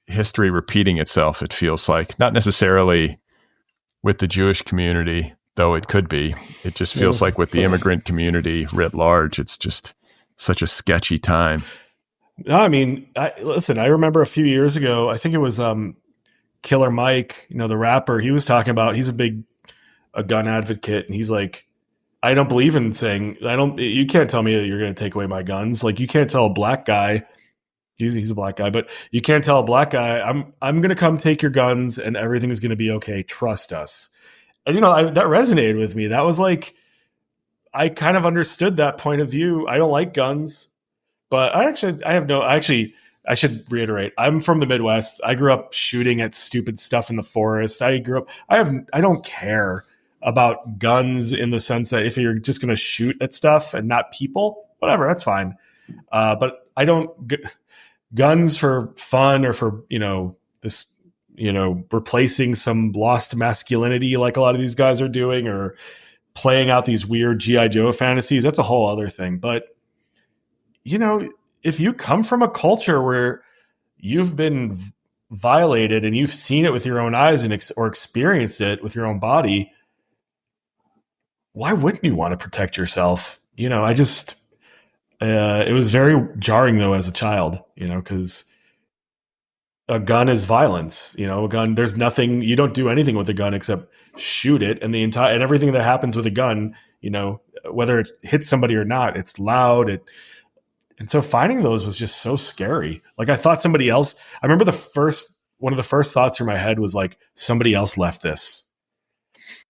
history repeating itself. It feels like, not necessarily with the Jewish community, though it could be. It just feels like with the immigrant community writ large, it's just such a sketchy time. No, I mean, listen, I remember a few years ago, I think it was Killer Mike, the rapper, he was talking about, he's a gun advocate, and he's like, I don't believe in saying, you can't tell me that you're going to take away my guns. Like, you can't tell a black guy, he's a black guy, but you can't tell a black guy, I'm going to come take your guns and everything is going to be okay. Trust us. And, that resonated with me. That was like, I kind of understood that point of view. I don't like guns, but I should reiterate, I'm from the Midwest. I grew up shooting at stupid stuff in the forest. I don't care about guns in the sense that if you're just going to shoot at stuff and not people, whatever, that's fine. But I don't guns for fun or for, this, replacing some lost masculinity like a lot of these guys are doing, or playing out these weird G.I. Joe fantasies. That's a whole other thing. But, if you come from a culture where you've been violated and you've seen it with your own eyes or experienced it with your own body, why wouldn't you want to protect yourself? It was very jarring though as a child, because a gun is violence. A gun, there's nothing, you don't do anything with a gun except shoot it, and and everything that happens with a gun, whether it hits somebody or not, it's loud. And so finding those was just so scary. Like, I thought somebody else, I remember one of the first thoughts through my head was like, somebody else left this,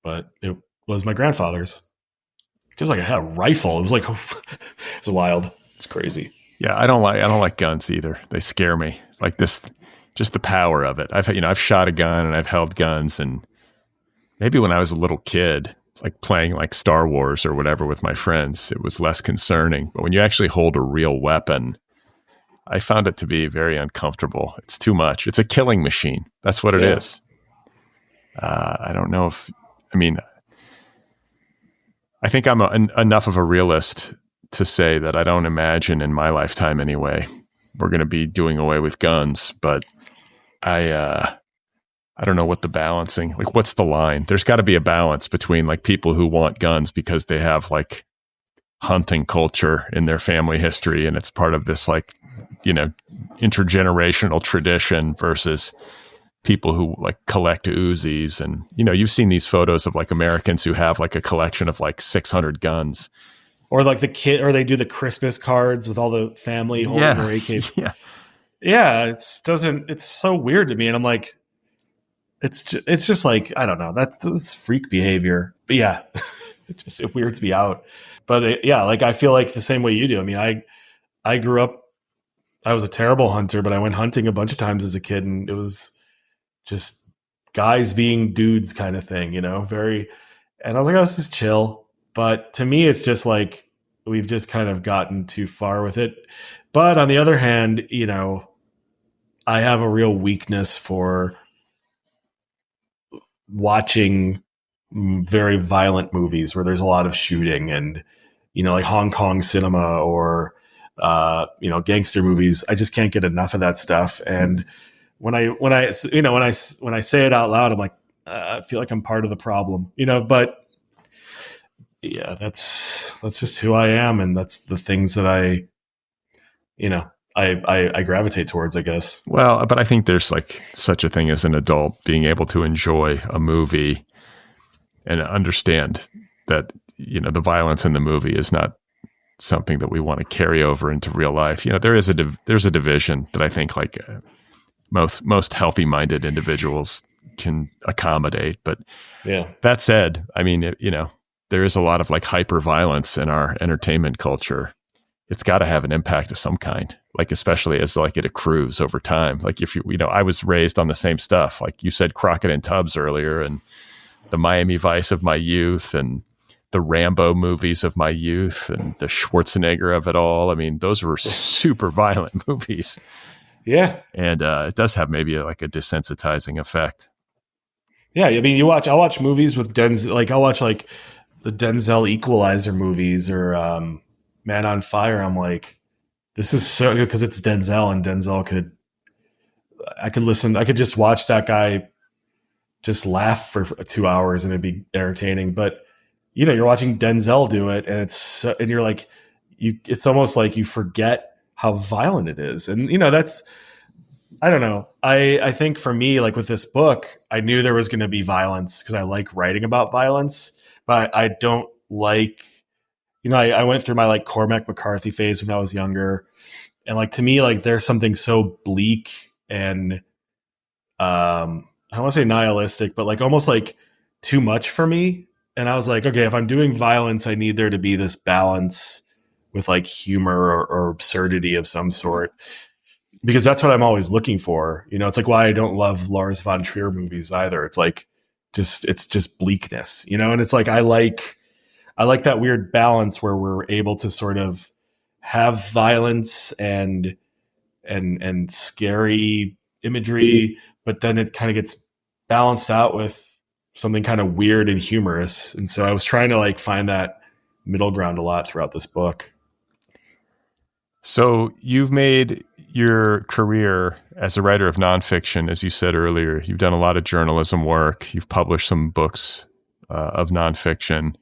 but it was my grandfather's. It was like I had a rifle. It was like, it was wild. It's crazy. Yeah. I don't like guns either. They scare me. Like just the power of it. I've shot a gun and I've held guns, and maybe when I was a little kid, like playing like Star Wars or whatever with my friends, it was less concerning. But when you actually hold a real weapon, I found it to be very uncomfortable. It's too much. It's a killing machine. That's what it is. I don't know I think I'm enough of a realist to say that I don't imagine in my lifetime anyway, we're going to be doing away with guns, but I don't know what the balancing, like what's the line? There's got to be a balance between like people who want guns because they have like hunting culture in their family history and it's part of this like, intergenerational tradition versus people who like collect Uzis. And, you've seen these photos of like Americans who have like a collection of like 600 guns. Or like or they do the Christmas cards with all the family holding their AK. Yeah. It's so weird to me. And I'm like, it's just like, I don't know, that's freak behavior. But yeah, it weirds me out. But like, I feel like the same way you do. I mean, I grew up, I was a terrible hunter, but I went hunting a bunch of times as a kid, and it was just guys being dudes kind of thing, and I was like, oh, this is chill. But to me, it's just like, we've just kind of gotten too far with it. But on the other hand, I have a real weakness for watching very violent movies where there's a lot of shooting and, like Hong Kong cinema or, gangster movies. I just can't get enough of that stuff. And when I say it out loud, I'm like, I feel like I'm part of the problem, but yeah, that's just who I am. And that's the things that I gravitate towards, I guess. Well, but I think there's like such a thing as an adult being able to enjoy a movie and understand that, the violence in the movie is not something that we want to carry over into real life. There's a division that I think like most healthy minded individuals can accommodate. But yeah, that said, I mean, there is a lot of like hyper violence in our entertainment culture, it's got to have an impact of some kind, like especially as like it accrues over time. Like if I was raised on the same stuff. Like you said, Crockett and Tubbs earlier, and the Miami Vice of my youth, and the Rambo movies of my youth, and the Schwarzenegger of it all. I mean, those were super violent movies. Yeah. And it does have maybe like a desensitizing effect. Yeah. I mean, I'll watch movies with Denzel, like I'll watch like the Denzel Equalizer movies or Man on Fire. I'm like, this is so good because it's Denzel, and Denzel I could just watch that guy just laugh for 2 hours and it'd be entertaining. But you're watching Denzel do it, and and you're like, it's almost like you forget how violent it is. And, I don't know. I think for me, like with this book, I knew there was going to be violence because I like writing about violence, but I don't like, I went through my like Cormac McCarthy phase when I was younger. And like, to me, like there's something so bleak and, I don't want to say nihilistic, but like almost like too much for me. And I was like, okay, if I'm doing violence, I need there to be this balance with like humor or absurdity of some sort, because that's what I'm always looking for. It's like why I don't love Lars von Trier movies either. It's like it's just bleakness, and it's like I like that weird balance where we're able to sort of have violence and scary imagery, but then it kind of gets balanced out with something kind of weird and humorous. And so I was trying to like find that middle ground a lot throughout this book. So you've made your career as a writer of nonfiction, as you said earlier. You've done a lot of journalism work. You've published some books of nonfiction.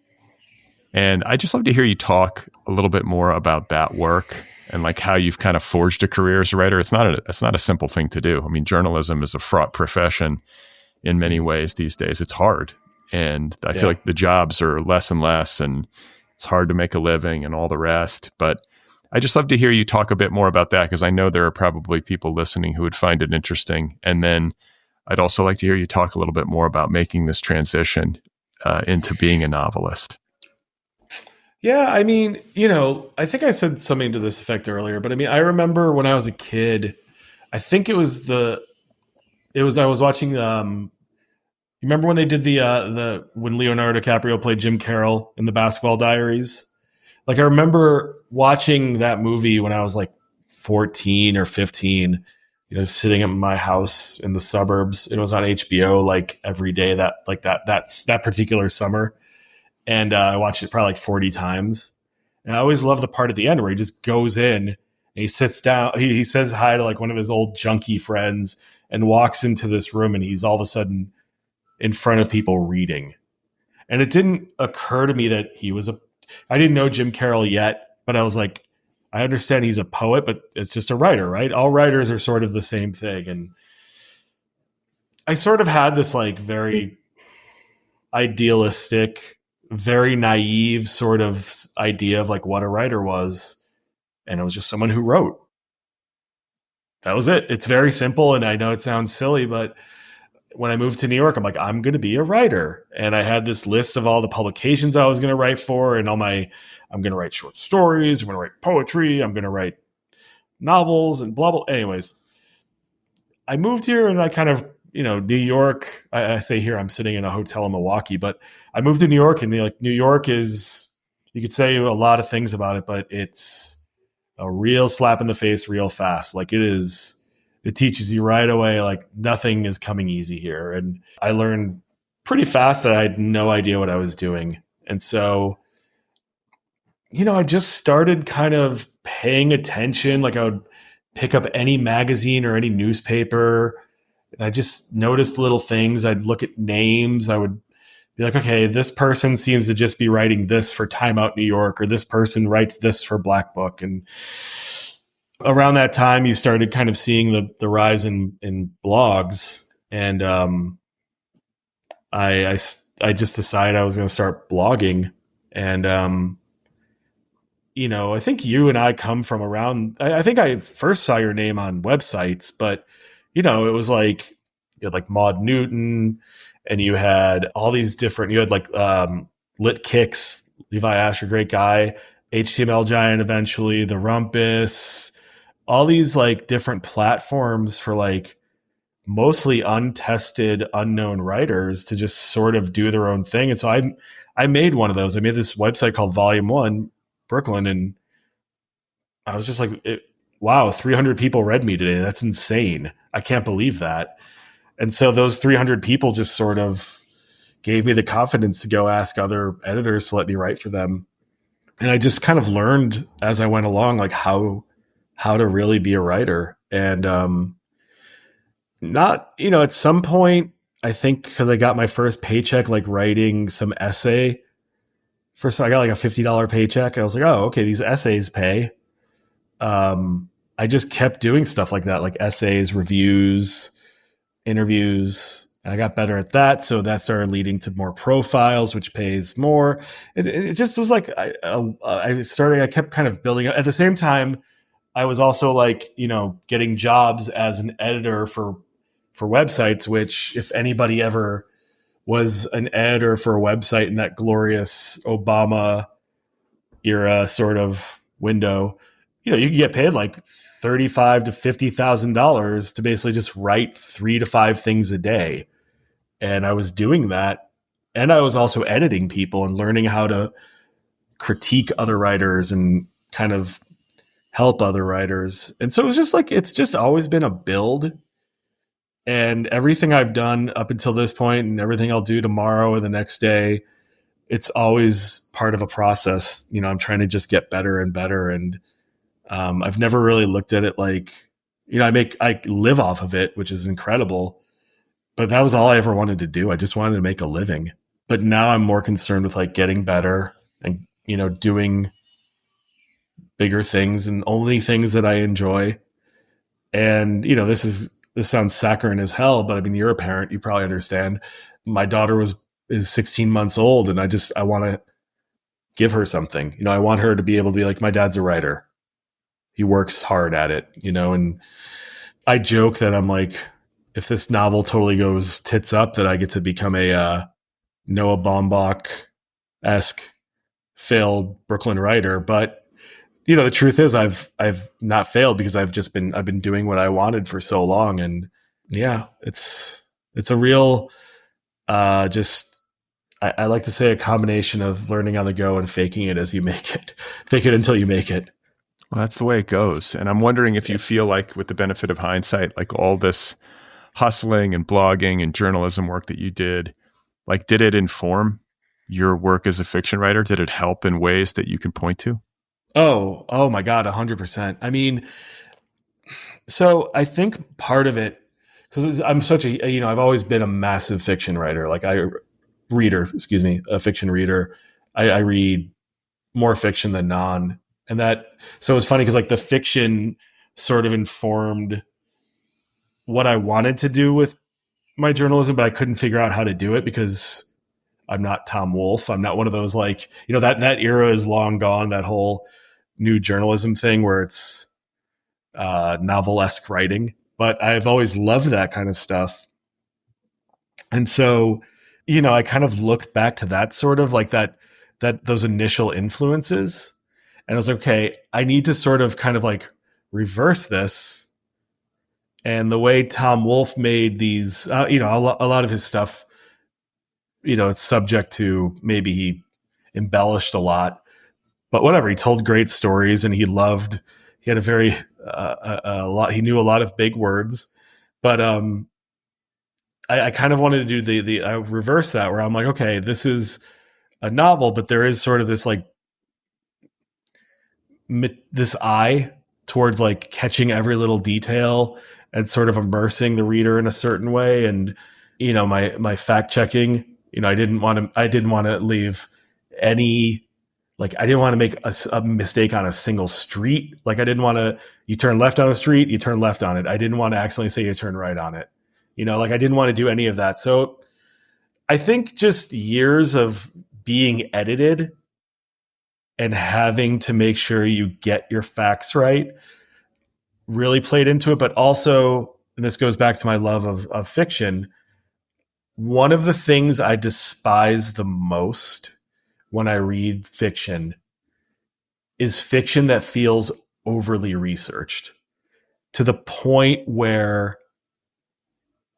And I'd just love to hear you talk a little bit more about that work and like how you've kind of forged a career as a writer. It's not a simple thing to do. I mean, journalism is a fraught profession in many ways these days. It's hard. And I feel like the jobs are less and less, and it's hard to make a living and all the rest. But I just love to hear you talk a bit more about that, because I know there are probably people listening who would find it interesting. And then I'd also like to hear you talk a little bit more about making this transition into being a novelist. Yeah, I mean, I think I said something to this effect earlier, but I mean, I remember when I was a kid, I think I was watching, you remember when they did when Leonardo DiCaprio played Jim Carroll in the Basketball Diaries? Like, I remember watching that movie when I was like 14 or 15, sitting in my house in the suburbs. It was on HBO like every day that particular summer. And I watched it probably like 40 times. And I always love the part at the end where he just goes in and he sits down. He says hi to like one of his old junkie friends and walks into this room, and he's all of a sudden in front of people reading. And it didn't occur to me that I didn't know Jim Carroll yet, but I was like, I understand he's a poet, but it's just a writer, right? All writers are sort of the same thing. And I sort of had this like very idealistic, very naive sort of idea of like what a writer was. And it was just someone who wrote. That was it. It's very simple. And I know it sounds silly, but when I moved to New York, I'm like, I'm going to be a writer. And I had this list of all the publications I was going to write for, and I'm going to write short stories. I'm going to write poetry. I'm going to write novels and blah, blah. Anyways, I moved here, and I kind of, New York, I say here, I'm sitting in a hotel in Milwaukee, but I moved to New York, and like New York is, you could say a lot of things about it, but it's a real slap in the face real fast. Like it teaches you right away, like nothing is coming easy here. And I learned pretty fast that I had no idea what I was doing. And so, I just started kind of paying attention. Like I would pick up any magazine or any newspaper, and I just noticed little things. I'd look at names. I would be like, okay, this person seems to just be writing this for Time Out New York, or this person writes this for Black Book. And around that time, you started kind of seeing the rise in blogs. And I just decided I was going to start blogging. And, I think you and I come from around, I think I first saw your name on websites, but, it was like, you had like Maud Newton, and you had all these different, you had like Lit Kicks, Levi Asher, great guy, HTML Giant eventually, The Rumpus, all these like different platforms for like mostly untested, unknown writers to just sort of do their own thing. And so I made one of those. I made this website called Volume 1 Brooklyn, and I was just like, wow, 300 people read me today. That's insane. I can't believe that. And so those 300 people just sort of gave me the confidence to go ask other editors to let me write for them. And I just kind of learned as I went along, like how to really be a writer. And not, at some point, I think because I got my first paycheck, like writing some essay. First, I got like a $50 paycheck. I was like, oh, okay, these essays pay. I just kept doing stuff like that, like essays, reviews, interviews. I got better at that. So that started leading to more profiles, which pays more. It just was like, I kept kind of building up. At the same time, I was also like, getting jobs as an editor for websites, which if anybody ever was an editor for a website in that glorious Obama era sort of window, you could get paid like $35,000 to $50,000 to basically just write 3 to 5 things a day. And I was doing that. And I was also editing people and learning how to critique other writers and kind of help other writers. And so it was just like, it's just always been a build. And everything I've done up until this point and everything I'll do tomorrow or the next day, it's always part of a process. I'm trying to just get better and better. And I've never really looked at it like, I live off of it, which is incredible. But that was all I ever wanted to do. I just wanted to make a living. But now I'm more concerned with like getting better and, doing bigger things and only things that I enjoy. And, this sounds saccharine as hell, but I mean, you're a parent, you probably understand. My daughter is 16 months old, and I want to give her something. I want her to be able to be like, my dad's a writer. He works hard at it, and I joke that I'm like, if this novel totally goes tits up, that I get to become a Noah Baumbach-esque failed Brooklyn writer. But the truth is I've not failed because I've been doing what I wanted for so long. And yeah, it's a real, I like to say a combination of learning on the go and faking it as you make it. Fake it until you make it. Well, that's the way it goes. And I'm wondering if you feel like, with the benefit of hindsight, like all this hustling and blogging and journalism work that you did, like, did it inform your work as a fiction writer? Did it help in ways that you can point to? Oh my God, 100%. I mean, so I think part of it, because I'm such I've always been a massive fiction writer. Like a fiction reader. I read more fiction than non. And so it's funny because like the fiction sort of informed what I wanted to do with my journalism, but I couldn't figure out how to do it because I'm not Tom Wolfe. I'm not one of those like, that era is long gone, that whole new journalism thing where it's novel-esque writing. But I've always loved that kind of stuff. And so, I kind of looked back to that sort of like those initial influences. And I was like, okay, I need to sort of kind of like reverse this. And the way Tom Wolfe made these, a lot of his stuff, it's subject to maybe he embellished a lot, but whatever. He told great stories, and he had a very, he knew a lot of big words, but I kind of wanted to do I reverse that, where I'm like, okay, this is a novel, but there is sort of this like, this eye towards like catching every little detail and sort of immersing the reader in a certain way. And, my fact checking, I didn't want to leave any, like, I didn't want to make a mistake on a single street. Like, I didn't want to, you turn left on the street, you turn left on it. I didn't want to accidentally say you turn right on it. Like I didn't want to do any of that. So I think just years of being edited and having to make sure you get your facts right really played into it. But also, and this goes back to my love of fiction, one of the things I despise the most when I read fiction is fiction that feels overly researched to the point where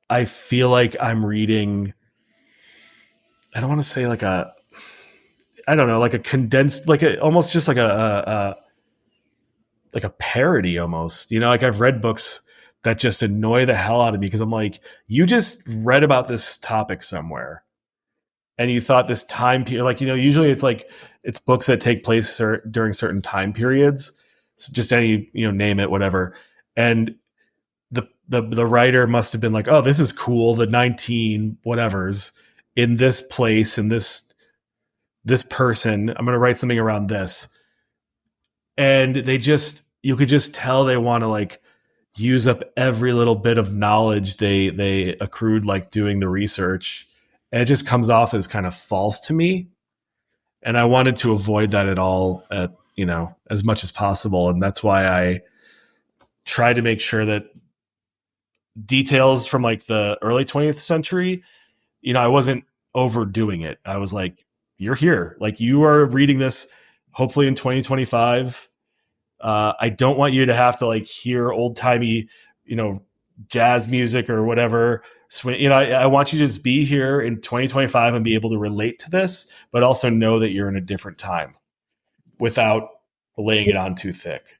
I feel like I'm reading, I don't want to say like a condensed, almost just like a parody almost, like I've read books that just annoy the hell out of me because I'm like, you just read about this topic somewhere and you thought this time period, usually it's books that take place during certain time periods. So just any, name it, whatever. And the writer must have been like, oh, this is cool. The 19 whatevers in this place, in this person, I'm going to write something around this. And you could just tell they want to use up every little bit of knowledge they accrued, doing the research. And it just comes off as kind of false to me. And I wanted to avoid that at all, as much as possible. And that's why I try to make sure that details from the early 20th century, I wasn't overdoing it. I was like, you're here. You are reading this hopefully in 2025. I don't want you to have to hear old timey, jazz music or whatever. I want you to just be here in 2025 and be able to relate to this, but also know that you're in a different time without laying it on too thick.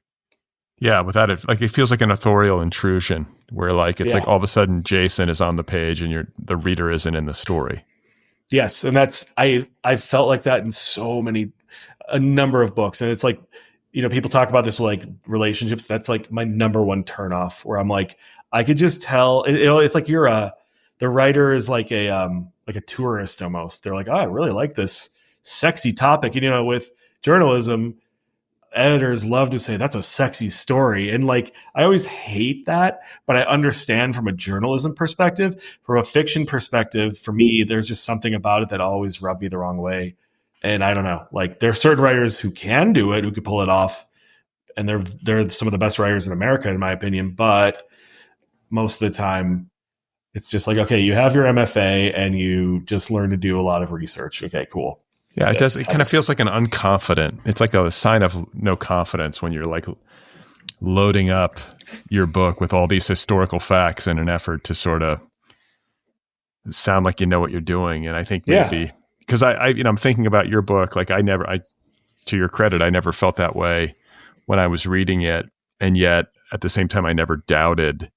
Yeah, without it, it feels like an authorial intrusion where it's all of a sudden Jason is on the page and the reader isn't in the story. Yes, and that's I felt like that in a number of books, and it's people talk about this relationships. That's my number one turnoff. Where I'm I could just tell. It's the writer is like a tourist almost. They're like, oh, I really like this sexy topic, and with journalism, editors love to say that's a sexy story. And I always hate that, but I understand from a journalism perspective. From a fiction perspective, for me, there's just something about it that always rubbed me the wrong way. And I don't know, there are certain writers who can do it, who can pull it off. And they're some of the best writers in America, in my opinion. But most of the time it's just okay, you have your MFA and you just learn to do a lot of research. Okay, cool. Yeah, it does. It kind of feels like an unconfident. It's like a sign of no confidence when you're loading up your book with all these historical facts in an effort to sort of sound like you know what you're doing. And I think maybe because I'm thinking about your book. To your credit, I never felt that way when I was reading it, and yet at the same time, I never doubted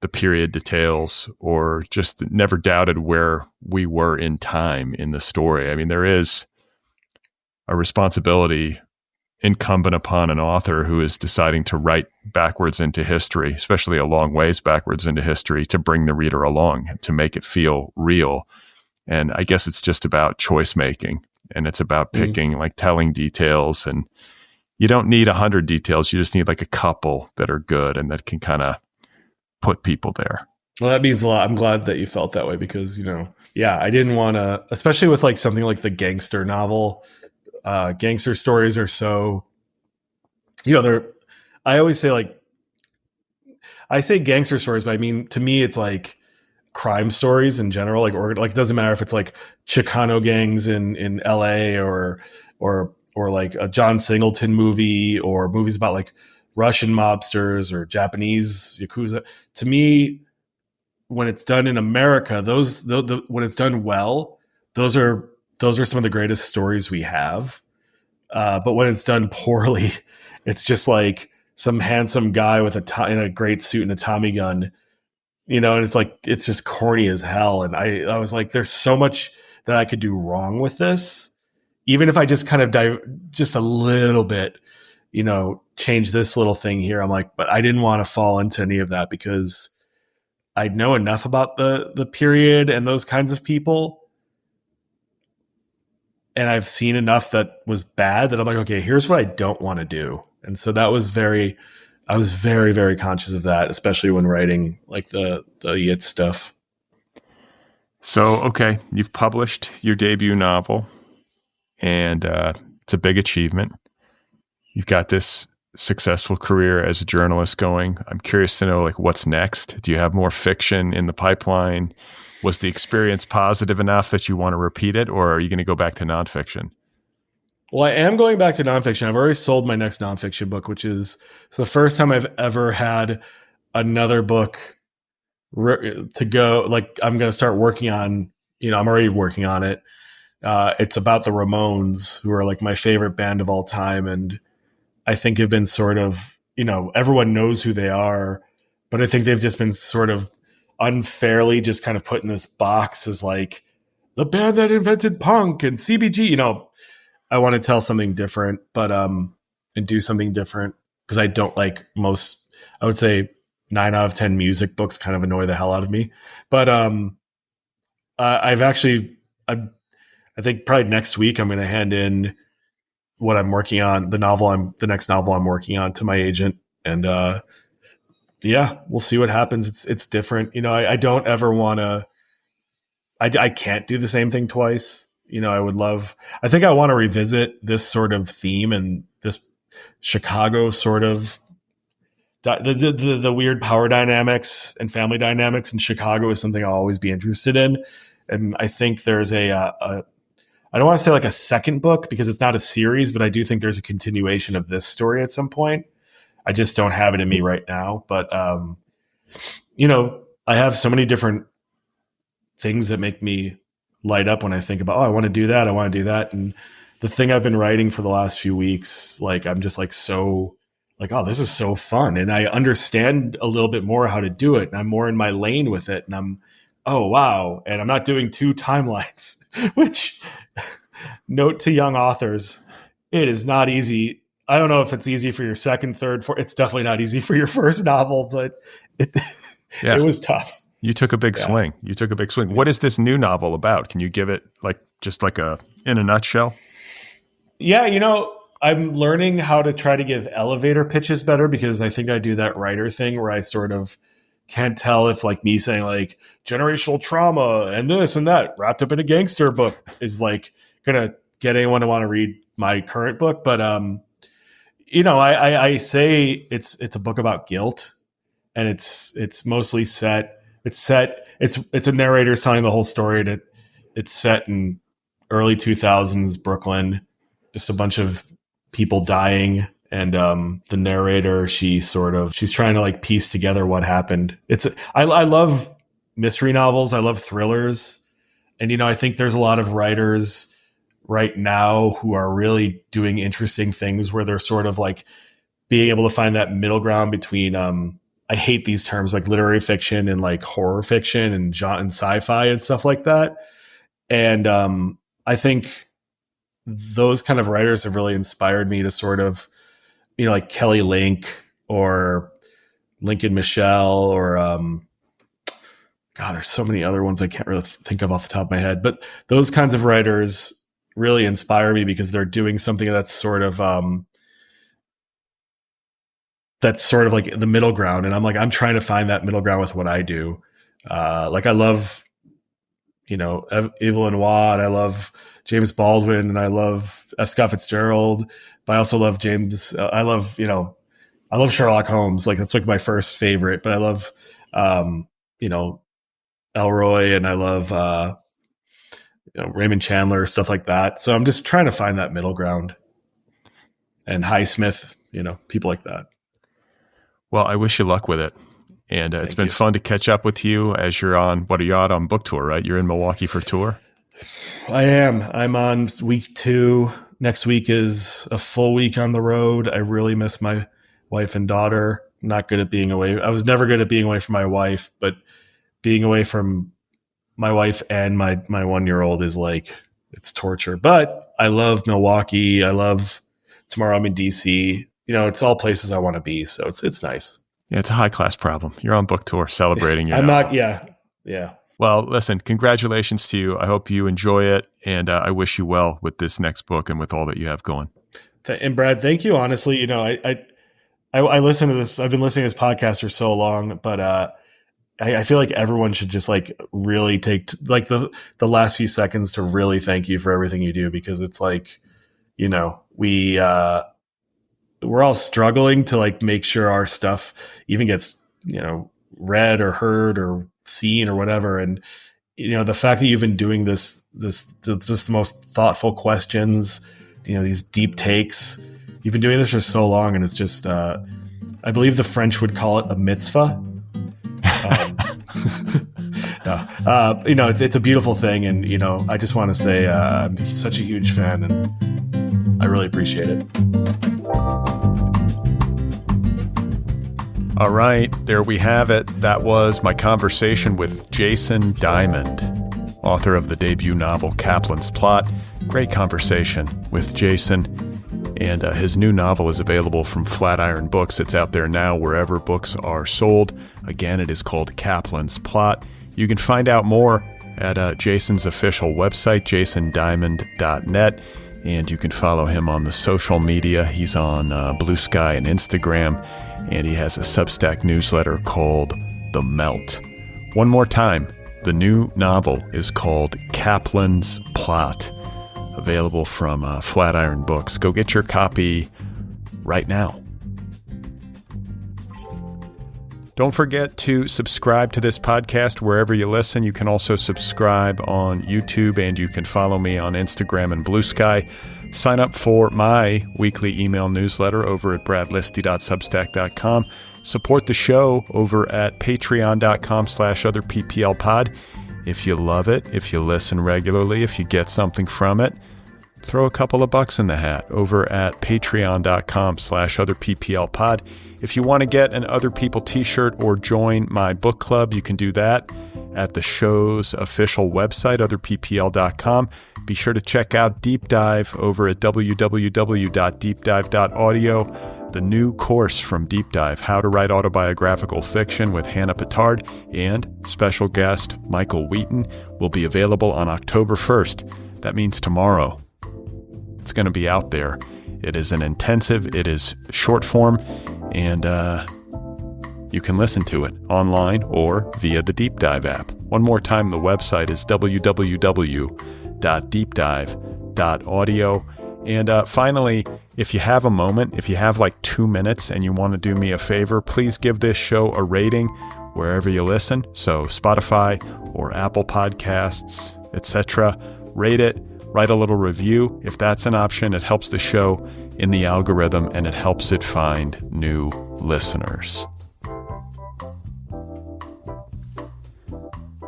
the period details or just never doubted where we were in time in the story. I mean, there is a responsibility incumbent upon an author who is deciding to write backwards into history, especially a long ways backwards into history, to bring the reader along, to make it feel real. And I guess it's just about choice making, and it's about picking, telling details. And you don't need 100 details. You just need a couple that are good and that can kind of put people there. Well, that means a lot. I'm glad that you felt that way because, I didn't want to, especially with something like the gangster novel. Gangster stories are so, I always say I say gangster stories, but I mean, to me, it's crime stories in general. It doesn't matter if it's Chicano gangs in LA or a John Singleton movie or movies about Russian mobsters or Japanese Yakuza. To me, when it's done in America, when it's done well, those are some of the greatest stories we have. But when it's done poorly, it's just some handsome guy with in a great suit and a Tommy gun, and it's just corny as hell. And I was there's so much that I could do wrong with this, even if I just kind of just a little bit, change this little thing here. I'm but I didn't want to fall into any of that because I know enough about the period and those kinds of people. And I've seen enough that was bad that I'm okay, here's what I don't want to do. And so I was very, very conscious of that, especially when writing the Yit stuff. So, okay, you've published your debut novel and it's a big achievement. You've got this successful career as a journalist going. I'm curious to know what's next. Do you have more fiction in the pipeline? Was the experience positive enough that you want to repeat it, or are you going to go back to nonfiction? Well, I am going back to nonfiction. I've already sold my next nonfiction book, which is it's the first time I've ever had another book to go. Like I'm going to start working on, I'm already working on it. It's about the Ramones, who are like my favorite band of all time. And I think have been sort of, everyone knows who they are, but I think they've just been sort of unfairly just kind of put in this box as like the band that invented punk and CBG, I want to tell something different, but and do something different because I don't like most. I would say 9 out of 10 music books kind of annoy the hell out of me. But I think probably next week I'm going to hand in what I'm working on, the next novel I'm working on to my agent, and we'll see what happens. It's different, I don't ever want to. I can't do the same thing twice. I think I want to revisit this sort of theme and this Chicago sort of the weird power dynamics and family dynamics in Chicago is something I'll always be interested in. And I think there's I don't want to say like a second book because it's not a series, but I do think there's a continuation of this story at some point. I just don't have it in me right now. But, I have so many different things that make me light up when I think about, I want to do that. I want to do that. And the thing I've been writing for the last few weeks, like, I'm just like, so like, oh, this is so fun. And I understand a little bit more how to do it. And I'm more in my lane with it. And I'm, oh, wow. And I'm not doing 2 timelines, which note to young authors, it is not easy. I don't know if it's easy for your second, third, fourth. It's definitely not easy for your first novel, but it was tough. You took a big swing. What is this new novel about? Can you give it in a nutshell? Yeah, I'm learning how to try to give elevator pitches better because I think I do that writer thing where I sort of can't tell if like me saying like generational trauma and this and that wrapped up in a gangster book is like going to get anyone to want to read my current book. But, I say it's a book about guilt and it's mostly set. It's a narrator telling the whole story, and it's set in early 2000s Brooklyn, just a bunch of people dying. And the narrator, she's trying to like piece together what happened. I love mystery novels. I love thrillers. And, I think there's a lot of writers right now who are really doing interesting things where they're sort of like being able to find that middle ground between, I hate these terms like literary fiction and like horror fiction and sci-fi and stuff like that. And I think those kind of writers have really inspired me to sort of, like Kelly Link or Lincoln Michelle or there's so many other ones I can't really think of off the top of my head. But those kinds of writers really inspire me because they're doing something that's sort of like the middle ground. And I'm trying to find that middle ground with what I do. Like I love, Evelyn Waugh, and I love James Baldwin, and I love F. Scott Fitzgerald, but I also love I love Sherlock Holmes. Like that's like my first favorite, but I love, Elroy, and I love, Raymond Chandler, stuff like that. So I'm just trying to find that middle ground, and Highsmith, people like that. Well, I wish you luck with it. And it's been fun to catch up with you as you're on, what are you out on book tour, right? You're in Milwaukee for tour? I am. I'm on week 2. Next week is a full week on the road. I really miss my wife and daughter. I'm not good at being away. I was never good at being away from my wife, but being away from my wife and my 1-year-old is like, it's torture. But I love Milwaukee. Tomorrow I'm in DC. It's all places I want to be. So it's nice. Yeah, it's a high-class problem. You're on book tour celebrating your I'm novel. not, yeah. Well, listen, congratulations to you. I hope you enjoy it, and I wish you well with this next book and with all that you have going. And Brad, thank you. Honestly, I listen to this. I've been listening to this podcast for so long, but I feel like everyone should just like really take like the last few seconds to really thank you for everything you do, because it's like, we're all struggling to like make sure our stuff even gets, read or heard or seen or whatever. And, the fact that you've been doing this just the most thoughtful questions, these deep takes. You've been doing this for so long, and it's just, I believe the French would call it a mitzvah. It's a beautiful thing, and I just want to say I'm such a huge fan, and I really appreciate it. All right, there we have it. That was my conversation with Jason Diamond, author of the debut novel Kaplan's Plot. Great conversation with Jason, and his new novel is available from Flatiron Books. It's out there now wherever books are sold. Again, it is called Kaplan's Plot. You can find out more at Jason's official website, jasondiamond.net, and you can follow him on the social media. He's on Blue Sky and Instagram, and he has a Substack newsletter called The Melt. One more time, the new novel is called Kaplan's Plot, available from Flatiron Books. Go get your copy right now. Don't forget to subscribe to this podcast wherever you listen. You can also subscribe on YouTube, and you can follow me on Instagram and Blue Sky. Sign up for my weekly email newsletter over at bradlisti.substack.com. Support the show over at patreon.com/otherpplpod. If you love it, if you listen regularly, if you get something from it, throw a couple of bucks in the hat over at patreon.com/otherpplpod. If you want to get an Other People t-shirt or join my book club, you can do that at the show's official website, otherppl.com. Be sure to check out Deep Dive over at www.deepdive.audio, the new course from Deep Dive, How to Write Autobiographical Fiction with Hannah Pittard, and special guest Michael Wheaton will be available on October 1st. That means tomorrow. It's going to be out there. It is an intensive, it is short form, and you can listen to it online or via the Deep Dive app. One more time, the website is www.deepdive.audio. And finally, if you have a moment, if you have like 2 minutes and you want to do me a favor, please give this show a rating wherever you listen. So Spotify or Apple Podcasts, etc. Rate it. Write a little review. If that's an option, it helps the show in the algorithm and it helps it find new listeners.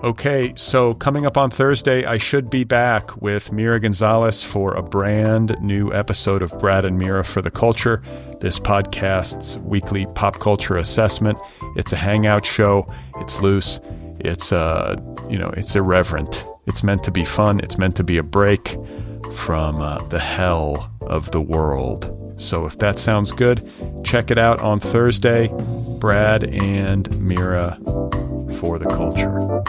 Okay, so coming up on Thursday, I should be back with Mira Gonzalez for a brand new episode of Brad and Mira for the Culture, this podcast's weekly pop culture assessment. It's a hangout show. It's loose. It's it's irreverent. It's meant to be fun. It's meant to be a break from the hell of the world. So if that sounds good, check it out on Thursday. Brad and Mira for the Culture.